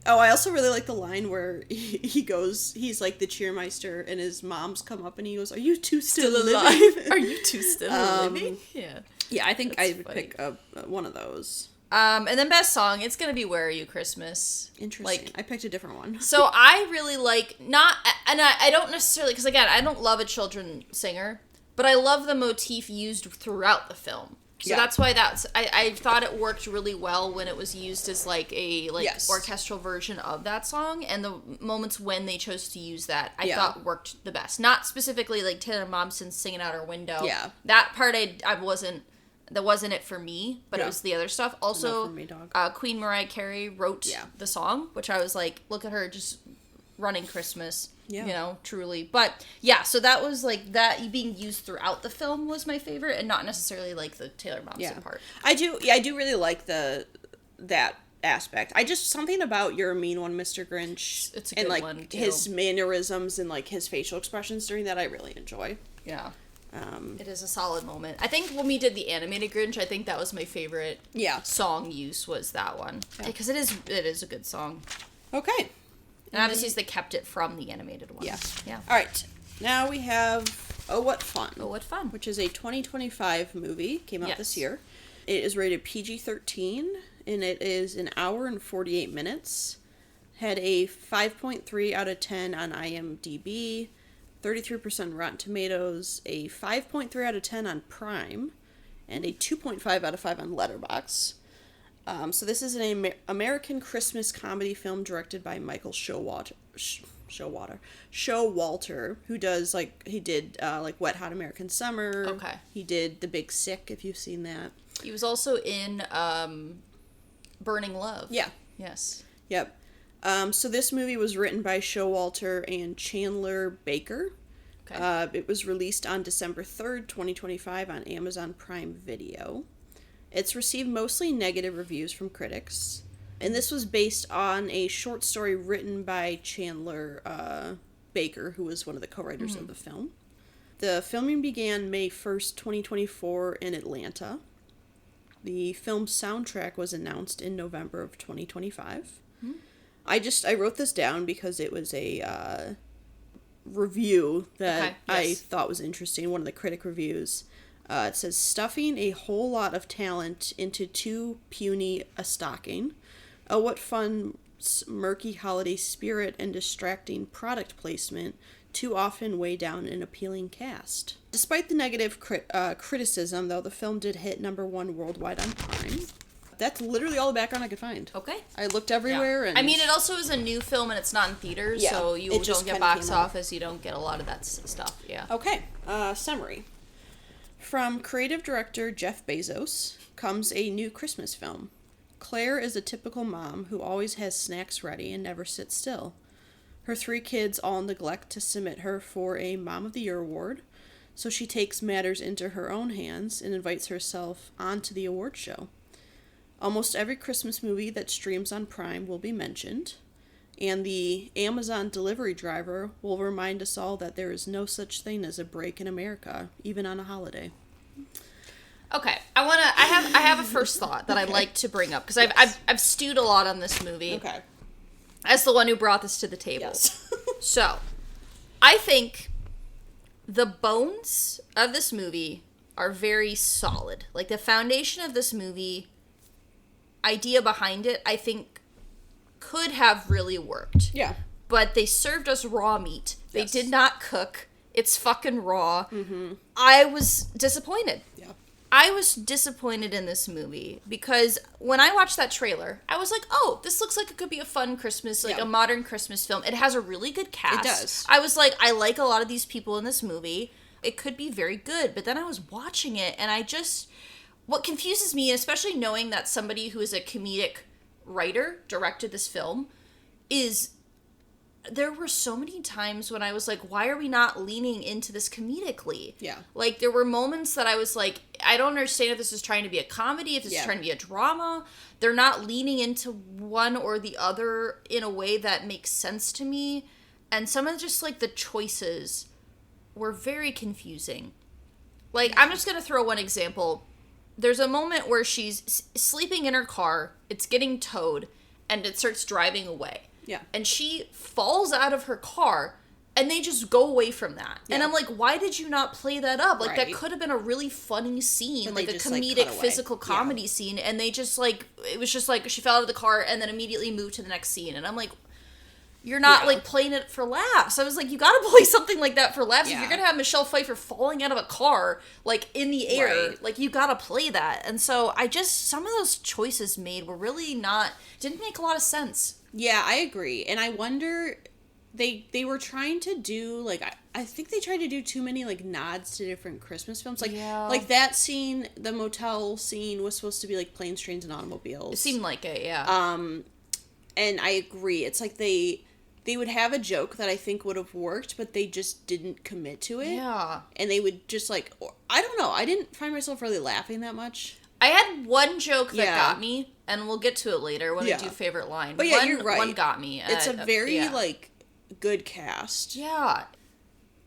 Oh, I also really like the line where he goes, he's like the cheermeister, and his mom's come up and he goes, are you two still alive? Are you two still living? Yeah. Yeah, I think I would pick one of those. And then best song, it's gonna be Where Are You Christmas. Interesting. Like, I picked a different one. So I really like, I don't necessarily, because again, I don't love a children's singer, but I love the motif used throughout the film. So that's why I thought it worked really well when it was used as, like, a orchestral version of that song, and the moments when they chose to use that, I thought worked the best. Not specifically, like, Taylor Momsen singing out her window. Yeah. That part that wasn't it for me, but it was the other stuff. Also, me, Queen Mariah Carey wrote the song, which I was like, look at her just running Christmas. Yeah. You know, truly. But, so that was, like, that being used throughout the film was my favorite, and not necessarily, like, the Taylor Momsen part. I do really like that aspect. Something about You're a Mean One, Mr. Grinch. It's a good one, and, like, his mannerisms and, like, his facial expressions during that I really enjoy. Yeah. It is a solid moment. I think when we did the animated Grinch, I think that was my favorite song use was that one. Because it is a good song. Okay. And obviously they kept it from the animated one. Yeah. Yeah. All right. Now we have Oh, What Fun. Oh, What Fun. Which is a 2025 movie. Came out this year. It is rated PG-13, and it is an hour and 48 minutes. Had a 5.3 out of 10 on IMDb, 33% Rotten Tomatoes, a 5.3 out of 10 on Prime, and a 2.5 out of 5 on Letterboxd. So this is an American Christmas comedy film directed by Michael Showalter, who does, like, he did, like, Wet Hot American Summer. Okay. He did The Big Sick, if you've seen that. He was also in Burning Love. Yeah. Yes. Yep. So this movie was written by Showalter and Chandler Baker. Okay. It was released on December 3rd, 2025 on Amazon Prime Video. It's received mostly negative reviews from critics. And this was based on a short story written by Chandler Baker, who was one of the co-writers of the film. The filming began May 1st, 2024 in Atlanta. The film's soundtrack was announced in November of 2025. I wrote this down because it was a review that I thought was interesting. One of the critic reviews. It says, stuffing a whole lot of talent into too puny a stocking. Oh, what fun, murky holiday spirit and distracting product placement too often weigh down an appealing cast. Despite the negative criticism, though, the film did hit #1 worldwide on Prime. That's literally all the background I could find. Okay. I looked everywhere, and I mean, it also is a new film and it's not in theaters, so you don't get box office, you don't get a lot of that stuff. Yeah. Okay. Summary. From creative director Jeff Bezos comes a new Christmas film. Claire is a typical mom who always has snacks ready and never sits still. Her 3 kids all neglect to submit her for a Mom of the Year award, so she takes matters into her own hands and invites herself onto the award show. Almost every Christmas movie that streams on Prime will be mentioned, and the Amazon delivery driver will remind us all that there is no such thing as a break in America, even on a holiday. Okay, I have a first thought that I'd like to bring up because I've stewed a lot on this movie. Okay. As the one who brought this to the table. Yes. So, I think the bones of this movie are very solid. Like, the foundation of this movie, idea behind it, I think could have really worked. Yeah. But they served us raw meat. They Yes. did not cook. It's fucking raw. Mm-hmm. I was disappointed. Yeah. I was disappointed in this movie because when I watched that trailer, I was like, oh, this looks like it could be a fun Christmas, like a modern Christmas film. It has a really good cast. It does. I was like, I like a lot of these people in this movie. It could be very good. But then I was watching it and what confuses me, especially knowing that somebody who is a comedic writer directed this film, is there were so many times when I was like, why are we not leaning into this comedically? Yeah. Like, there were moments that I was like, I don't understand if this is trying to be a comedy, if this is trying to be a drama. They're not leaning into one or the other in a way that makes sense to me. And some of just, like, the choices were very confusing. Like, I'm just going to throw one example. There's a moment where she's sleeping in her car, it's getting towed, and it starts driving away. Yeah. And she falls out of her car, and they just go away from that. Yeah. And I'm like, why did you not play that up? Like, that could have been a really funny scene, like a comedic, physical comedy scene, and they just, like, it was just like, she fell out of the car and then immediately moved to the next scene. And I'm like, you're not, like, playing it for laughs. I was like, you gotta play something like that for laughs. If you're gonna have Michelle Pfeiffer falling out of a car, like, in the air, like, you gotta play that. And so some of those choices made were really didn't make a lot of sense. Yeah, I agree. And I wonder, they were trying to do, like, I think they tried to do too many, like, nods to different Christmas films. Like, like that scene, the motel scene, was supposed to be, like, Planes, Trains, and Automobiles. It seemed like it, yeah. And I agree. It's like they would have a joke that I think would have worked, but they just didn't commit to it. Yeah. And they would just, like, I don't know. I didn't find myself really laughing that much. I had one joke that got me, and we'll get to it later when we do favorite line. But yeah, you're right. One got me. It's a very, like, good cast. Yeah.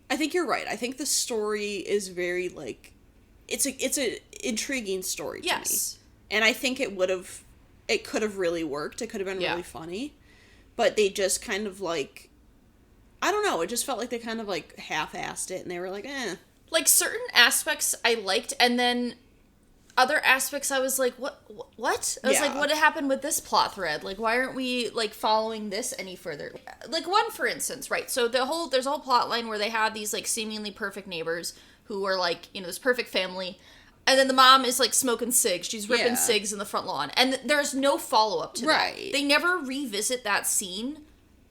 I think you're right. I think the story is very, like, it's a intriguing story to me. And I think it could have really worked. It could have been really funny. but they just kind of, like, I don't know, it just felt like they kind of, like, half-assed it, and they were like, eh. Like, certain aspects I liked, and then other aspects I was like, what? I was like, what happened with this plot thread? Like, why aren't we, like, following this any further? Like, one, for instance, right, so there's a whole plot line where they have these, like, seemingly perfect neighbors who are, like, you know, this perfect family, and then the mom is, like, smoking cigs. She's ripping cigs in the front lawn, and there's no follow-up to that. They never revisit that scene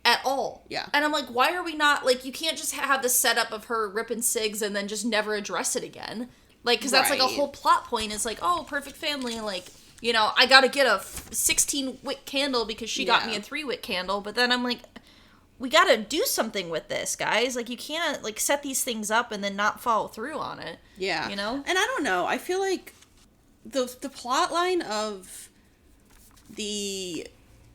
at all. Yeah. And I'm like, why are we not, like, you can't just have the setup of her ripping cigs and then just never address it again. Like, because that's, like, a whole plot point is, like, oh, perfect family, like, you know, I gotta get a 16-wick candle because she got me a 3-wick candle, but then I'm like, we gotta do something with this, guys. Like, you can't, like, set these things up and then not follow through on it. Yeah. You know? And I don't know, I feel like the plot line of the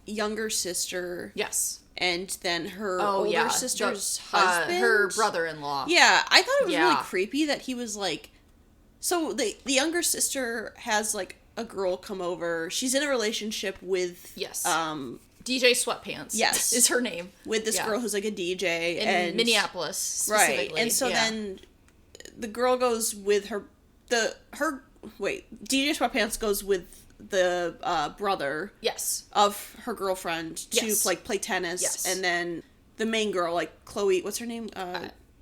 younger sister... Yes. And then her older sister's husband... her brother-in-law. Yeah, I thought it was really creepy that he was, like... So, the younger sister has, like, a girl come over. She's in a relationship with... Yes. DJ Sweatpants. Yes. Is her name. With this girl who's, like, a DJ. In Minneapolis, specifically. Right. And so then the girl goes with DJ Sweatpants goes with the brother... Yes. Of her girlfriend to, like, play tennis. Yes. And then the main girl, like, Chloe... What's her name?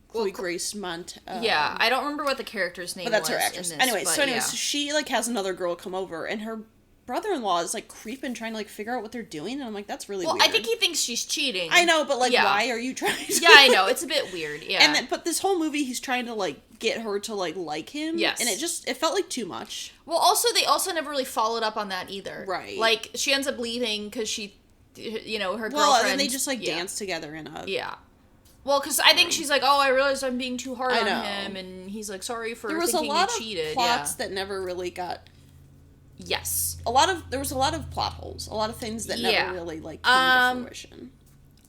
Chloe Grace Mont. Yeah, I don't remember what the character's name was. But that's her actress. Anyways, she, like, has another girl come over, and her brother-in-law is, like, creeping, trying to, like, figure out what they're doing, and I'm like, that's really weird. Well, I think he thinks she's cheating. I know, but, like, why are you trying to... Yeah, I know, it's a bit weird, yeah. But this whole movie, he's trying to, like, get her to, like him. Yes. And it felt like too much. Well, also, they also never really followed up on that either. Right. Like, she ends up leaving because she, you know, her girlfriend... Well, and then they just, like, dance together in a... Yeah. Well, because I think she's like, oh, I realized I'm being too hard on him, and he's like, sorry for thinking you cheated. There was a lot of plots that never really got... Yes. There was a lot of plot holes. A lot of things that never really, like, came to fruition.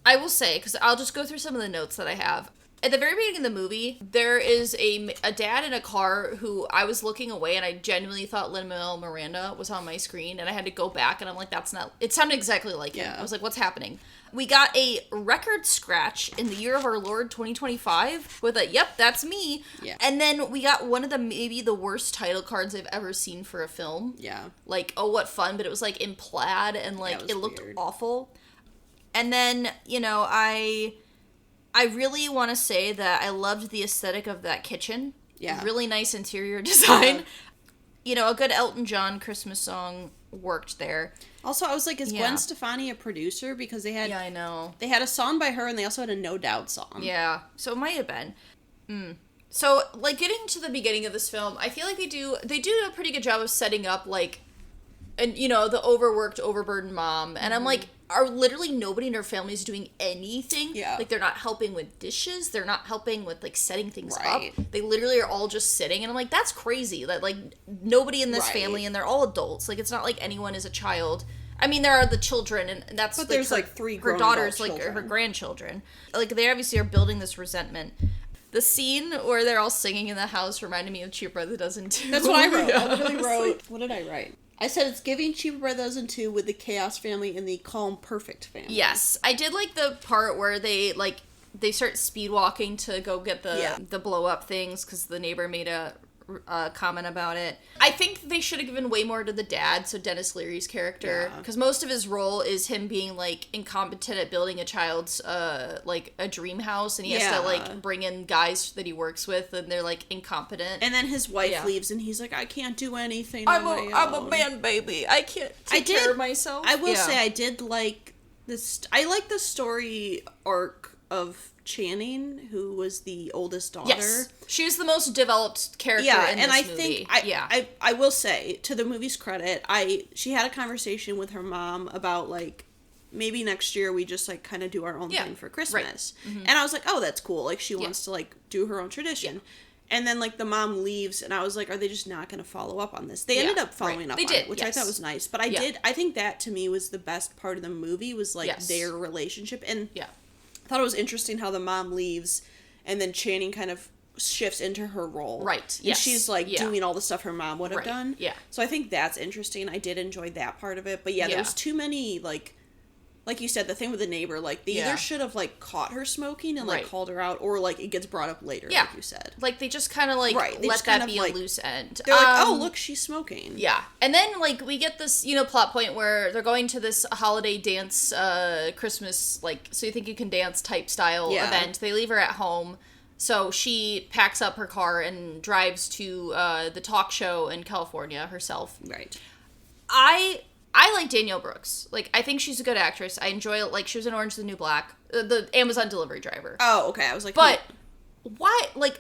I will say, because I'll just go through some of the notes that I have. At the very beginning of the movie, there is a dad in a car who I was looking away, and I genuinely thought Lin-Manuel Miranda was on my screen, and I had to go back, and I'm like, that's not... It sounded exactly like him. I was like, what's happening? We got a record scratch in the year of our Lord 2025 with a, yep, that's me. Yeah. And then we got one of maybe the worst title cards I've ever seen for a film. Yeah. Like, oh, what fun, but it was, like, in plaid, and, like, it looked weird. awful. And then, you know, I really want to say that I loved the aesthetic of that kitchen. Yeah. Really nice interior design. You know, a good Elton John Christmas song worked there. Also, I was like, is Gwen Stefani a producer? Because they had... Yeah, I know. They had a song by her, and they also had a No Doubt song. Yeah, so it might have been. So, like, getting to the beginning of this film, I feel like they do a pretty good job of setting up, like, and, you know, the overworked, overburdened mom. And I'm like, are literally nobody in her family is doing anything? Yeah. Like, they're not helping with dishes. They're not helping with, like, setting things Right. up. They literally are all just sitting. And I'm like, that's crazy. That, like, nobody in this family, and they're all adults. Like, it's not like anyone is a child. I mean, there are the children, and that's, but like, there's, like, three her grown daughters, adult like, children. her grandchildren. Like, they obviously are building this resentment. The scene where they're all singing in the house reminded me of Cheap Brother Dozen 2. That's what I wrote. I literally wrote... What did I write? I said it's giving Cheaper by Dozen 2 with the Chaos family and the Calm Perfect family. Yes. I did like the part where they start speed walking to go get the blow up things because the neighbor made a comment about it. I think they should have given way more to the dad, so Dennis Leary's character, because most of his role is him being, like, incompetent at building a child's like a dream house, and he has to, like, bring in guys that he works with, and they're, like, incompetent. And then his wife leaves, and he's like, I can't do anything I'm on my own. a man baby. I can't take care of myself. I will say I did like this. I like the story arc of Channing, who was the oldest daughter. Yes. She was the most developed character in this movie. I will say, to the movie's credit, she had a conversation with her mom about, like, maybe next year we just, like, kind of do our own thing for Christmas. Right. Mm-hmm. And I was like, oh, that's cool. Like, she wants to, like, do her own tradition. Yeah. And then, like, the mom leaves, and I was like, are they just not going to follow up on this? They ended up following up on it, which I thought was nice. But I think that, to me, was the best part of the movie, was, like, their relationship. And I thought it was interesting how the mom leaves, and then Channing kind of shifts into her role. Right. And she's, like, doing all the stuff her mom would have done. Yeah. So I think that's interesting. I did enjoy that part of it. But, there was too many, like, like you said, the thing with the neighbor, like, they either should have, like, caught her smoking and, like, called her out, or, like, it gets brought up later, like you said. Like, they just kind of, like, let that be a loose end. They're like, oh, look, she's smoking. Yeah. And then, like, we get this, you know, plot point where they're going to this holiday dance, Christmas, like, so you think you can dance type style event. They leave her at home. So she packs up her car and drives to the talk show in California herself. Right. I like Danielle Brooks. Like, I think she's a good actress. I enjoy it. Like, she was in Orange is the New Black. The Amazon delivery driver. Oh, okay. I was like... But, why, like,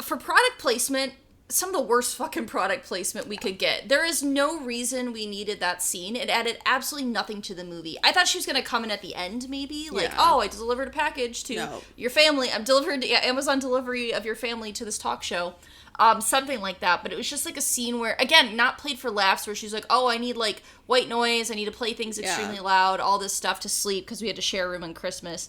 for product placement, some of the worst fucking product placement we could get. There is no reason we needed that scene. It added absolutely nothing to the movie. I thought she was going to come in at the end, maybe. Like, oh, I delivered a package to your family. I'm delivering Amazon delivery of your family to this talk show. Something like that, but it was just like a scene where, again, not played for laughs, where she's like, oh, I need like white noise, I need to play things extremely loud, all this stuff to sleep, because we had to share a room on Christmas,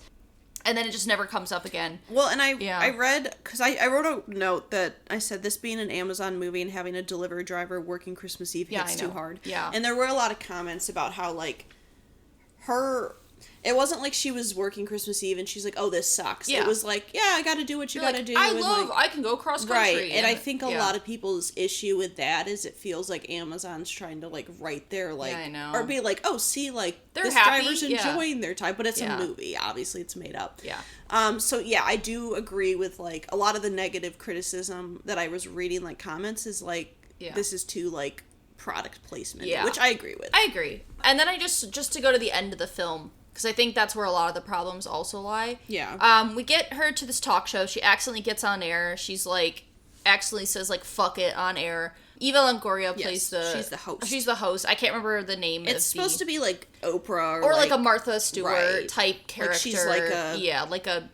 and then it just never comes up again. Well, and I read, because I wrote a note that I said, this being an Amazon movie and having a delivery driver working Christmas Eve hits too hard. Yeah. And there were a lot of comments about how, like, it wasn't like she was working Christmas Eve and she's like, oh, this sucks. Yeah. It was like, yeah, I gotta do what you gotta do. I can go cross country. Right, and I think a lot of people's issue with that is it feels like Amazon's trying to, like, write their, like, I know. or be like, oh, see, like, They're this happy, driver's enjoying their time, but it's Yeah. a movie, obviously it's made up. Yeah. So, yeah, I do agree with, like, a lot of the negative criticism that I was reading, like, comments is, like, this is too, like, product placement, which I agree with. I agree. And then I just to go to the end of the film, because I think that's where a lot of the problems also lie. Yeah. We get her to this talk show. She accidentally gets on air. She's like, accidentally says like, fuck it on air. Eva Longoria plays she's the host. She's the host. I can't remember the name It's supposed to be like Oprah or like a Martha Stewart type character. Like she's like a... Yeah, like a...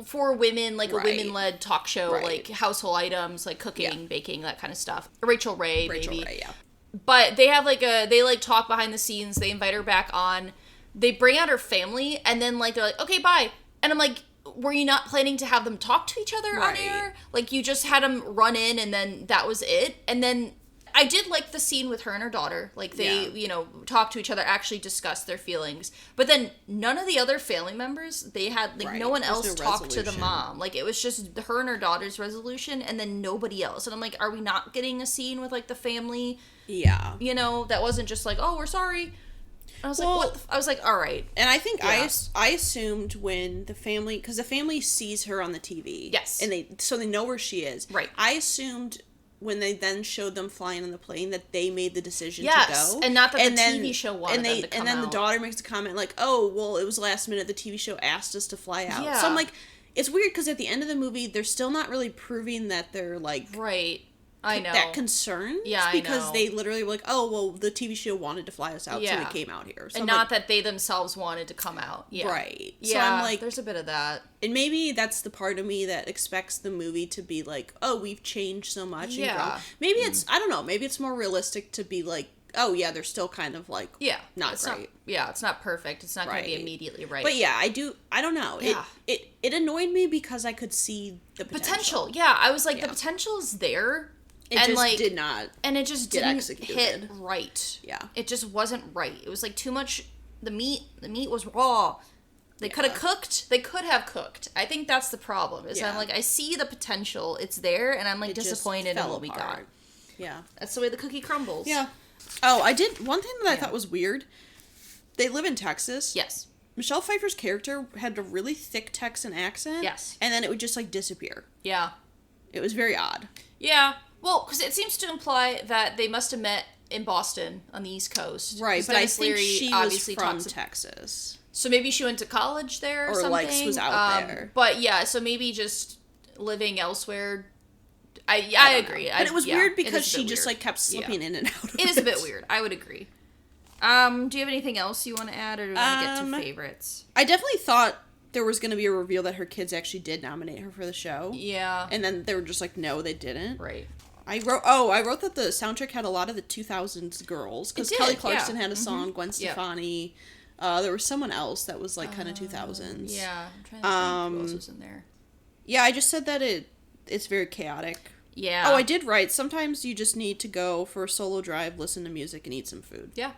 For women, like a women-led talk show, like household items, like cooking, baking, that kind of stuff. Rachel Ray, maybe. But they have like they like talk behind the scenes. They invite her back on. They bring out her family, and then like they're like, okay, bye. And I'm like, were you not planning to have them talk to each other on air? Like you just had them run in, and then that was it. And then I did like the scene with her and her daughter. Like they, you know, talk to each other, actually discuss their feelings. But then none of the other family members, they had like no one else talked to the mom. Like it was just her and her daughter's resolution, and then nobody else. And I'm like, are we not getting a scene with like the family? Yeah. You know, that wasn't just like, oh, we're sorry. I was like, what? I was like, all right. And I think I assumed when the family, because the family sees her on the TV. Yes. And they know where she is. Right. I assumed when they then showed them flying on the plane that they made the decision to go. And not that the TV show wanted them to come And then out. the daughter makes a comment like, oh, well, it was last minute. The TV show asked us to fly out. Yeah. So I'm like, it's weird because at the end of the movie, they're still not really proving that they're like... Right. I know. That concerned. Yeah, I know. Because they literally were like, oh, well, the TV show wanted to fly us out, so we came out here. So and not that they themselves wanted to come out. Yeah. Right. Yeah, so I'm like... there's a bit of that. And maybe that's the part of me that expects the movie to be like, oh, we've changed so much. Yeah. Maybe it's, I don't know, maybe it's more realistic to be like, oh, yeah, they're still kind of like, not it's great. It's not perfect. It's not going to be immediately right. But yeah, I don't know. Yeah. It annoyed me because I could see the potential. Yeah, I was like, the potential is there. It and just like, did not and it just get didn't executed. hit right. Yeah. It just wasn't right. It was like too much, the meat was raw. They could have cooked. They could have cooked. I think that's the problem. Is I'm like, I see the potential. It's there, and I'm like disappointed in what we got. Yeah. That's the way the cookie crumbles. Yeah. Oh, I did one thing that I thought was weird. They live in Texas. Yes. Michelle Pfeiffer's character had a really thick Texan accent. Yes. And then it would just like disappear. Yeah. It was very odd. Yeah. Well, because it seems to imply that they must have met in Boston on the East Coast. Right, but I think she was from Texas. So maybe she went to college there or something. Or like was out there. But yeah, so maybe just living elsewhere. I agree. But it was weird because she just like kept slipping in and out of it. It is a bit weird. I would agree. Do you have anything else you want to add, or do we want to get to favorites? I definitely thought there was going to be a reveal that her kids actually did nominate her for the show. Yeah. And then they were just like, no, they didn't. Right. I wrote that the soundtrack had a lot of the 2000s girls. Because Kelly Clarkson had a song, Gwen Stefani. There was someone else that was like kind of 2000s. Yeah. I'm trying to think who else was in there. Yeah, I just said that it's very chaotic. Yeah. Oh, I did write, sometimes you just need to go for a solo drive, listen to music, and eat some food. Yeah.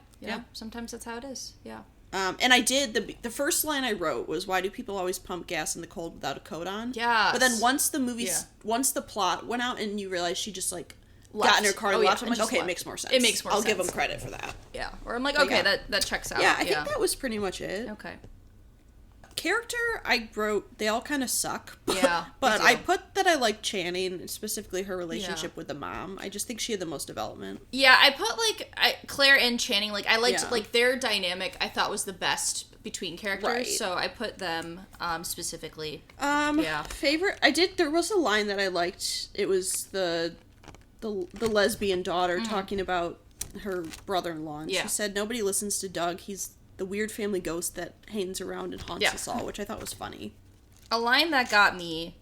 Sometimes that's how it is. Yeah. And I did, the first line I wrote was, why do people always pump gas in the cold without a coat on? Yeah. But then once the plot went out and you realize she just, like, got in her car and left, I'm like, okay, it makes more sense. It makes more sense. I'll give them credit for that. Yeah. Or I'm like, okay, that checks out. Yeah, I think that was pretty much it. Okay. Character, I wrote, they all kind of suck. Yeah. But I put that I like Channing, specifically her relationship with the mom. I just think she had the most development. Yeah, I put, like, Claire and Channing, like, I liked, like, their dynamic I thought was the best between characters. Right. So I put them, specifically. Favorite, there was a line that I liked. It was the lesbian daughter talking about her brother-in-law. And she said, nobody listens to Doug. He's the weird family ghost that hangs around and haunts us all, which I thought was funny. A line that got me,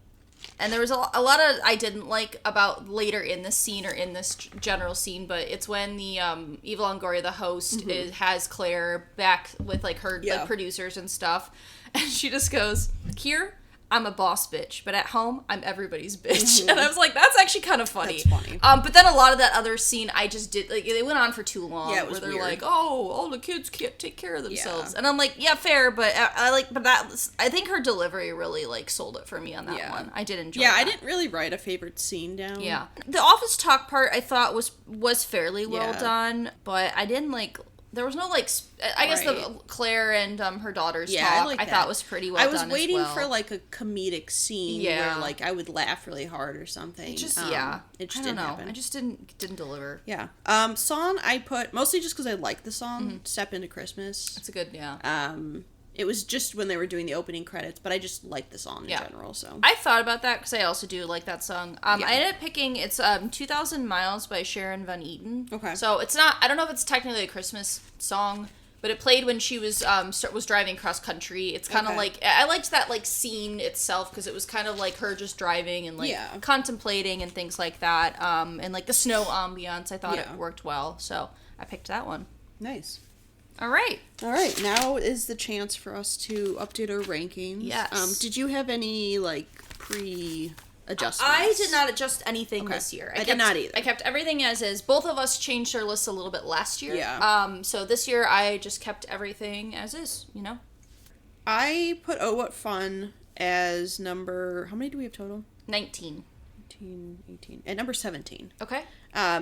and there was a lot of I didn't like about later in this scene or in this general scene, but it's when the Eva Longoria, the host, has Claire back with, like, her like, producers and stuff, and she just goes, here, I'm a boss bitch, but at home, I'm everybody's bitch. And I was like, that's actually kind of funny. That's funny. But then a lot of that other scene, I just did, like, they went on for too long. Yeah, it was where they're weird. like, oh, all the kids can't take care of themselves. Yeah. And I'm like, yeah, fair, but I think her delivery really, like, sold it for me on that one. I did enjoy that. I didn't really write a favorite scene down. Yeah. The office talk part, I thought was fairly well done, but I didn't, like, there was no, like, I guess the Claire and her daughter's talk I thought was pretty well done as well. I was waiting for, like, a comedic scene where, like, I would laugh really hard or something. It just, it just didn't happen. I just didn't deliver. Yeah. Song I put, mostly just because I like the song, Step Into Christmas. It's a good, It was just when they were doing the opening credits, but I just like the song in general, so. I thought about that because I also do like that song. I ended up picking, it's 2,000 Miles by Sharon Van Eaton. Okay. So it's not, I don't know if it's technically a Christmas song, but it played when she was driving cross country. It's kind of like, I liked that, like, scene itself because it was kind of like her just driving and, like, contemplating and things like that. And, like, the snow ambiance, I thought it worked well. So I picked that one. Nice. All right. Now is the chance for us to update our rankings. Yes. Did you have any, like, pre-adjustments? I did not adjust anything this year. I did not either. I kept everything as is. Both of us changed our lists a little bit last year. Yeah. So this year I just kept everything as is, you know? I put Oh What Fun as number... How many do we have total? 19. 18. At number 17. Okay.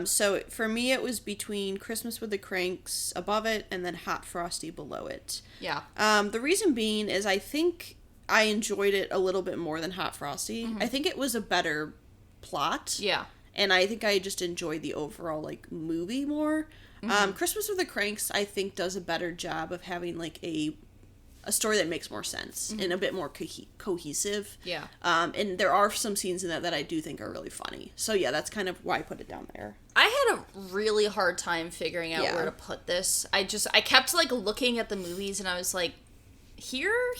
So for me, it was between Christmas with the Cranks above it and then Hot Frosty below it. Yeah. The reason being is I think I enjoyed it a little bit more than Hot Frosty. I think it was a better plot. Yeah. And I think I just enjoyed the overall, like, movie more. Christmas with the Cranks, I think, does a better job of having, like, a story that makes more sense and a bit more cohesive. Yeah. And there are some scenes in that I do think are really funny. So, yeah, that's kind of why I put it down there. I had a really hard time figuring out where to put this. I kept, like, looking at the movies and I was like, here.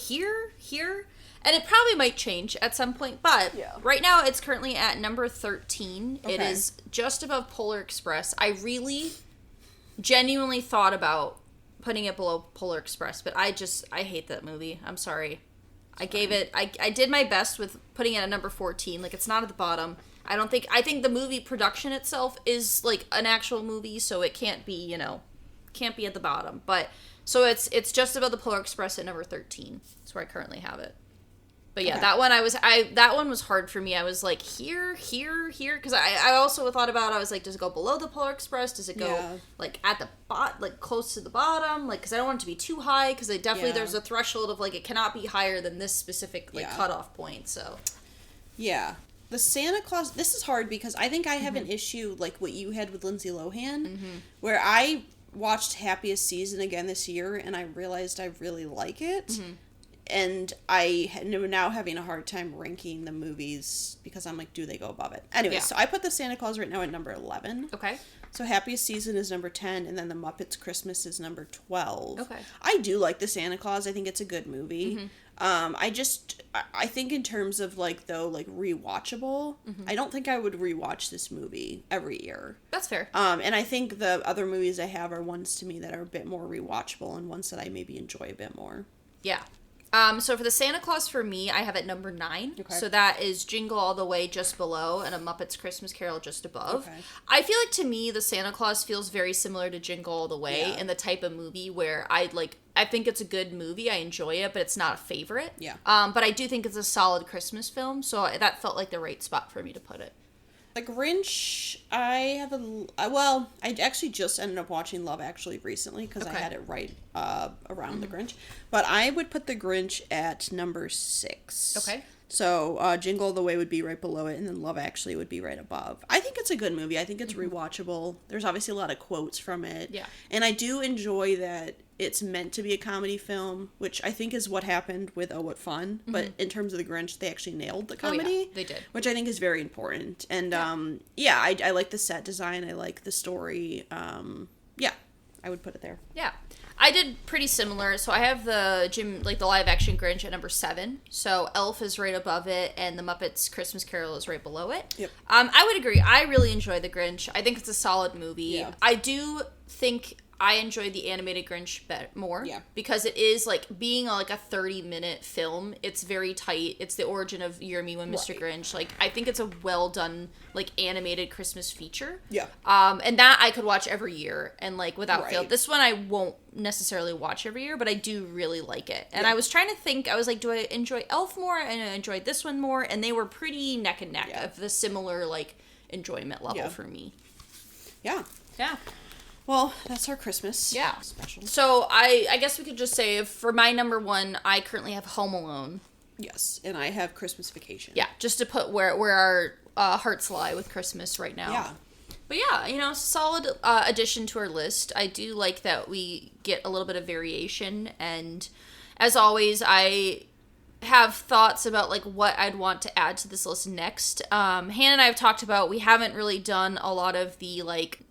And it probably might change at some point, but right now it's currently at number 13. Okay. It is just above Polar Express. I really genuinely thought about putting it below Polar Express, but I hate that movie. I'm sorry. I did my best with putting it at number 14. Like, it's not at the bottom. I think the movie production itself is, like, an actual movie, so it can't be at the bottom. But, so it's just above the Polar Express at number 13. That's where I currently have it. But yeah, that one was hard for me. I was like, here, because I also thought about, I was like, does it go below the Polar Express? Does it go like at the like close to the bottom? Like, because I don't want it to be too high, because there's a threshold of, like, it cannot be higher than this specific, like, cutoff point. So yeah, the Santa Claus. This is hard because I think I have an issue like what you had with Lindsay Lohan, where I watched Happiest Season again this year and I realized I really like it. And I am now having a hard time ranking the movies because I'm like, do they go above it? Anyway, so I put the Santa Claus right now at number 11. Okay. So Happiest Season is number 10, and then The Muppets Christmas is number 12. Okay. I do like the Santa Claus. I think it's a good movie. I think in terms of, like, though, like, rewatchable, I don't think I would rewatch this movie every year. That's fair. And I think the other movies I have are ones to me that are a bit more rewatchable and ones that I maybe enjoy a bit more. Yeah. So for the Santa Claus, for me, I have it number 9. Okay. So that is Jingle All the Way just below and A Muppet's Christmas Carol just above. Okay. I feel like, to me, the Santa Claus feels very similar to Jingle All the Way in the type of movie where I I think it's a good movie. I enjoy it, but it's not a favorite. Yeah. But I do think it's a solid Christmas film, so that felt like the right spot for me to put it. The Grinch, I actually just ended up watching Love Actually recently because I had it right around the Grinch. But I would put the Grinch at number 6. Okay. So Jingle All the Way would be right below it, and then Love Actually would be right above. I think it's a good movie. I think it's rewatchable. There's obviously a lot of quotes from it. Yeah. And I do enjoy that it's meant to be a comedy film, which I think is what happened with Oh, What Fun. But in terms of the Grinch, they actually nailed the comedy. Oh, yeah, they did. Which I think is very important. And, I like the set design. I like the story. I would put it there. Yeah. I did pretty similar. So I have the live action Grinch at number 7. So Elf is right above it, and the Muppets Christmas Carol is right below it. Yep. I would agree. I really enjoy the Grinch. I think it's a solid movie. Yeah. I do think I enjoy the animated Grinch more. Yeah. Because it is being a 30-minute film. It's very tight. It's the origin of Year Me When Mr. Grinch. I think it's a well done animated Christmas feature. Yeah. And that I could watch every year and without fail. Right. This one I won't necessarily watch every year, but I do really like it. And I was trying to think, I was like, do I enjoy Elf more and I enjoyed this one more? And they were pretty neck and neck of the similar enjoyment level for me. Yeah. Yeah. Well, that's our Christmas special. So I guess we could just say for my number 1, I currently have Home Alone. Yes, and I have Christmas Vacation. Yeah, just to put where our hearts lie with Christmas right now. Yeah. But yeah, solid addition to our list. I do like that we get a little bit of variation, and as always, I have thoughts about what I'd want to add to this list next. Hannah and I have talked about we haven't really done a lot of the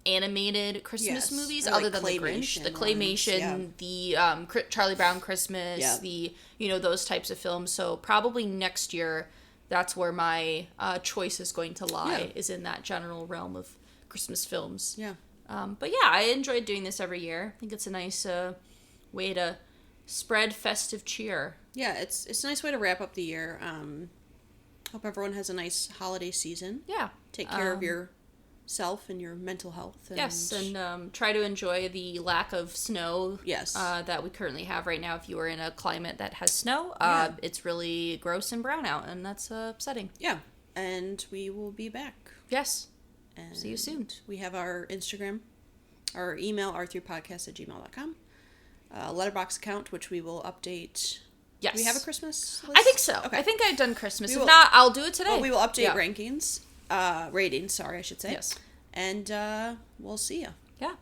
animated Christmas movies other than the Grinch, the claymation, the Charlie Brown Christmas, the those types of films. So probably next year, that's where my choice is going to lie, is in that general realm of Christmas films. Yeah. But yeah, I enjoyed doing this every year. I think it's a nice way to spread festive cheer. Yeah, it's a nice way to wrap up the year. Hope everyone has a nice holiday season. Yeah. Take care of yourself and your mental health. And yes, and try to enjoy the lack of snow yes. That we currently have right now. If you are in a climate that has snow, it's really gross and brown out, and that's upsetting. Yeah, and we will be back. Yes. And see you soon. We have our Instagram, our email, r3podcast@gmail.com. Letterboxd account, which we will update. Yes. Do we have a Christmas list? I think so. Okay. I think I've done Christmas. If not, I'll do it today. Well, we will update ratings, I should say. Yes. And we'll see you. Yeah.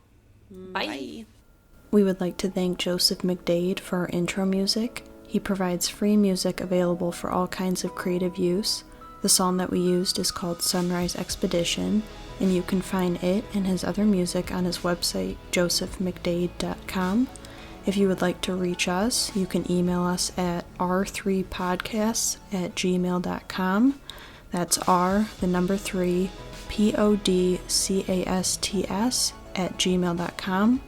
Bye. We would like to thank Joseph McDade for our intro music. He provides free music available for all kinds of creative use. The song that we used is called Sunrise Expedition, and you can find it and his other music on his website, josephmcdade.com. If you would like to reach us, you can email us at r3podcasts@gmail.com. That's R, the number 3, podcasts@gmail.com.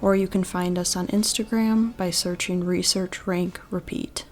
Or you can find us on Instagram by searching Research, Rank, Repeat.